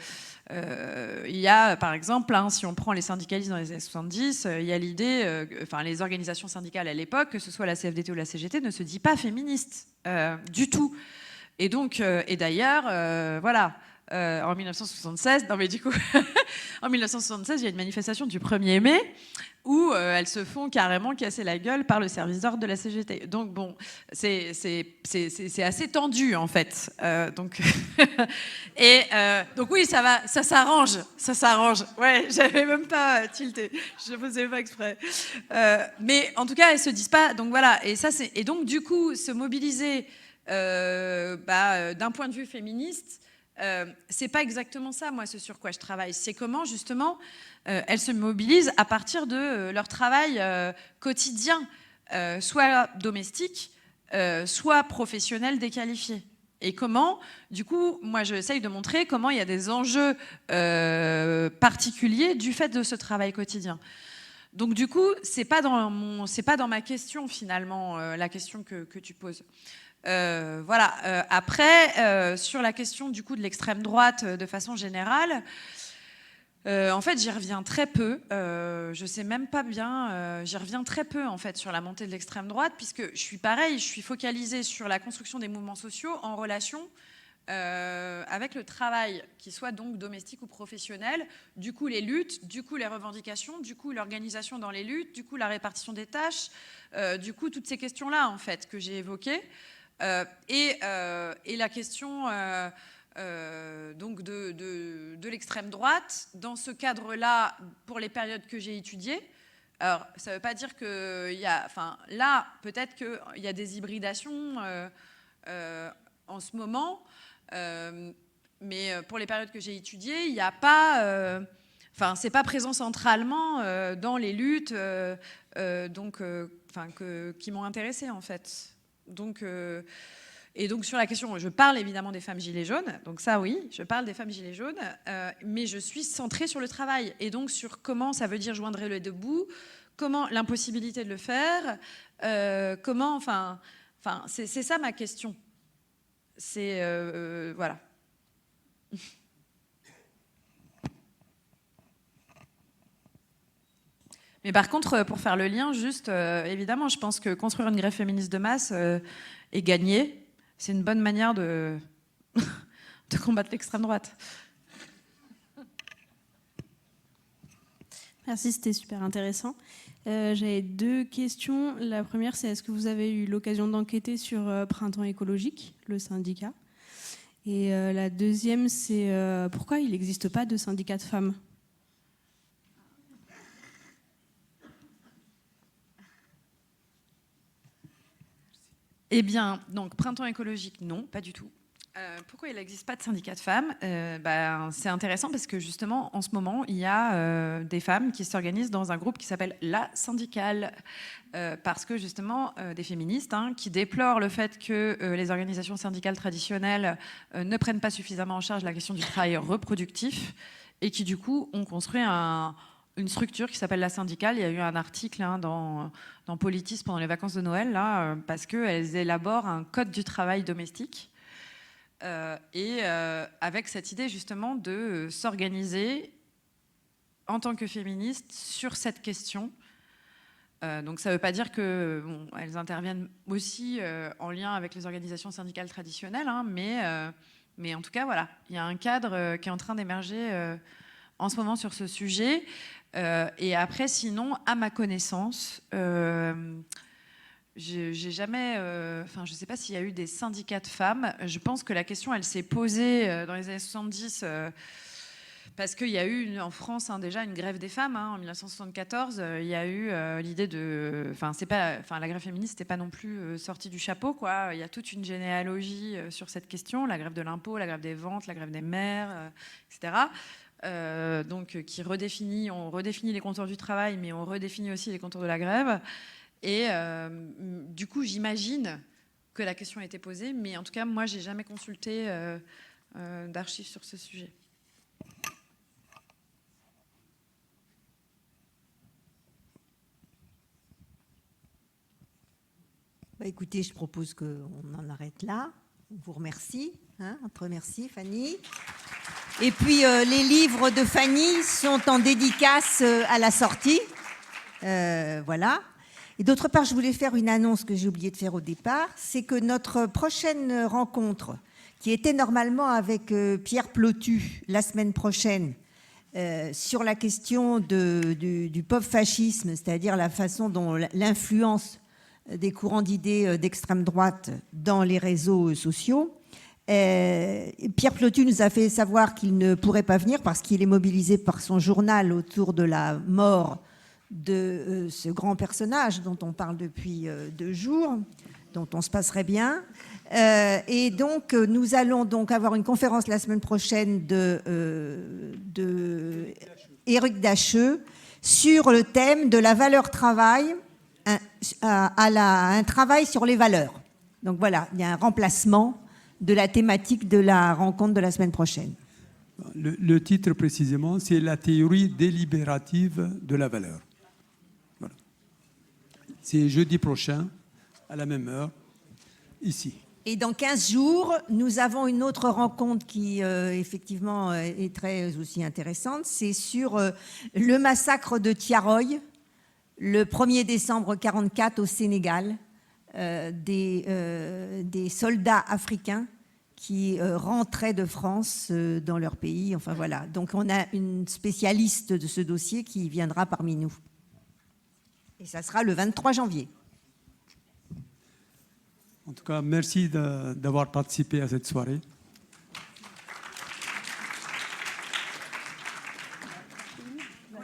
Il y a, par exemple, si on prend les syndicalistes dans les années 70, il y a l'idée, les organisations syndicales à l'époque, que ce soit la CFDT ou la CGT, ne se dit pas féministe du tout. Et donc, et d'ailleurs, voilà. En 1976, non mais du coup, en 1976, il y a une manifestation du 1er mai où elles se font carrément casser la gueule par le service d'ordre de la CGT. Donc bon, c'est assez tendu en fait. Donc oui, ça s'arrange. Ouais, j'avais même pas tilté, je ne faisais pas exprès. Mais en tout cas, elles se disent pas. Donc voilà, et donc du coup, se mobiliser d'un point de vue féministe. C'est pas exactement ça, moi, ce sur quoi je travaille. C'est comment, justement, elles se mobilisent à partir de leur travail quotidien, soit domestique, soit professionnel déqualifié. Et comment, du coup, moi, j'essaye de montrer comment il y a des enjeux particuliers du fait de ce travail quotidien. Donc, du coup, c'est pas dans ma question, finalement, la question que tu poses. Voilà. Après, sur la question du coup de l'extrême droite de façon générale, en fait, j'y reviens très peu. Je sais même pas bien. J'y reviens très peu en fait sur la montée de l'extrême droite, puisque je suis focalisée sur la construction des mouvements sociaux en relation avec le travail, qui soit donc domestique ou professionnel, du coup les luttes, du coup les revendications, du coup l'organisation dans les luttes, du coup la répartition des tâches, du coup toutes ces questions-là en fait que j'ai évoquées. Et la question donc de l'extrême droite, dans ce cadre-là, pour les périodes que j'ai étudiées. Alors, ça ne veut pas dire qu'il y a... Enfin, là, peut-être qu'il y a des hybridations en ce moment, mais pour les périodes que j'ai étudiées, il n'y a pas... Enfin, c'est pas présent centralement dans les luttes qui m'ont intéressée, en fait. Et donc sur la question, je parle évidemment des femmes gilets jaunes, donc ça oui, je parle des femmes gilets jaunes, mais je suis centrée sur le travail, et donc sur comment ça veut dire joindre les deux bouts, comment l'impossibilité de le faire, comment, c'est ça ma question. C'est, voilà. Mais par contre, pour faire le lien, juste, évidemment, je pense que construire une grève féministe de masse est gagné. C'est une bonne manière de... combattre l'extrême droite. Merci, c'était super intéressant. J'avais 2 questions. La première, c'est est-ce que vous avez eu l'occasion d'enquêter sur Printemps écologique, le syndicat? Et la deuxième, c'est pourquoi il n'existe pas de syndicat de femmes? Eh bien, donc, Printemps écologique, non, pas du tout. Pourquoi il n'existe pas de syndicat de femmes? C'est intéressant parce que justement, en ce moment, il y a des femmes qui s'organisent dans un groupe qui s'appelle La Syndicale, parce que justement, des féministes qui déplorent le fait que les organisations syndicales traditionnelles ne prennent pas suffisamment en charge la question du travail reproductif et qui, du coup, ont construit une structure qui s'appelle La Syndicale. Il y a eu un article dans Politis pendant les vacances de Noël, là, parce qu'elles élaborent un code du travail domestique. Avec cette idée justement de s'organiser en tant que féministes sur cette question. Donc ça ne veut pas dire qu'elles interviennent aussi en lien avec les organisations syndicales traditionnelles, mais en tout cas, voilà, il y a un cadre qui est en train d'émerger en ce moment sur ce sujet. Et après, sinon, à ma connaissance, j'ai jamais, je ne sais pas s'il y a eu des syndicats de femmes. Je pense que la question, elle s'est posée dans les années 70 parce qu'il y a eu en France déjà une grève des femmes en 1974. Il y a eu l'idée de, la grève féministe n'était pas non plus sortie du chapeau, quoi. Il y a toute une généalogie sur cette question, la grève de l'impôt, la grève des ventes, la grève des mères, etc. Qui on redéfinit les contours du travail, mais on redéfinit aussi les contours de la grève. Et du coup, j'imagine que la question a été posée, mais en tout cas, moi, j'ai jamais consulté d'archives sur ce sujet. Écoutez, je propose qu'on en arrête là. On vous remercie. On te remercie, Fanny. Et puis, les livres de Fanny sont en dédicace à la sortie. Voilà. Et d'autre part, je voulais faire une annonce que j'ai oublié de faire au départ. C'est que notre prochaine rencontre, qui était normalement avec Pierre Plotu la semaine prochaine, sur la question du pop fascisme, c'est-à-dire la façon dont l'influence des courants d'idées d'extrême droite dans les réseaux sociaux. Pierre Plotu nous a fait savoir qu'il ne pourrait pas venir parce qu'il est mobilisé par son journal autour de la mort de ce grand personnage dont on parle depuis 2 jours, dont on se passerait bien. Et donc, nous allons donc avoir une conférence la semaine prochaine de Éric Dacheux sur le thème de la valeur travail, un travail sur les valeurs. Donc voilà, il y a un remplacement de la thématique de la rencontre de la semaine prochaine. Le titre précisément, c'est la théorie délibérative de la valeur. Voilà. C'est jeudi prochain, à la même heure, ici. Et dans 15 jours, nous avons une autre rencontre qui, effectivement, est très aussi intéressante. C'est sur le massacre de Tiaroy, le 1er décembre 1944 au Sénégal, des soldats africains qui rentraient de France dans leur pays. Enfin voilà. Donc on a une spécialiste de ce dossier qui viendra parmi nous. Et ça sera le 23 janvier. En tout cas, merci d'avoir participé à cette soirée. Ouais,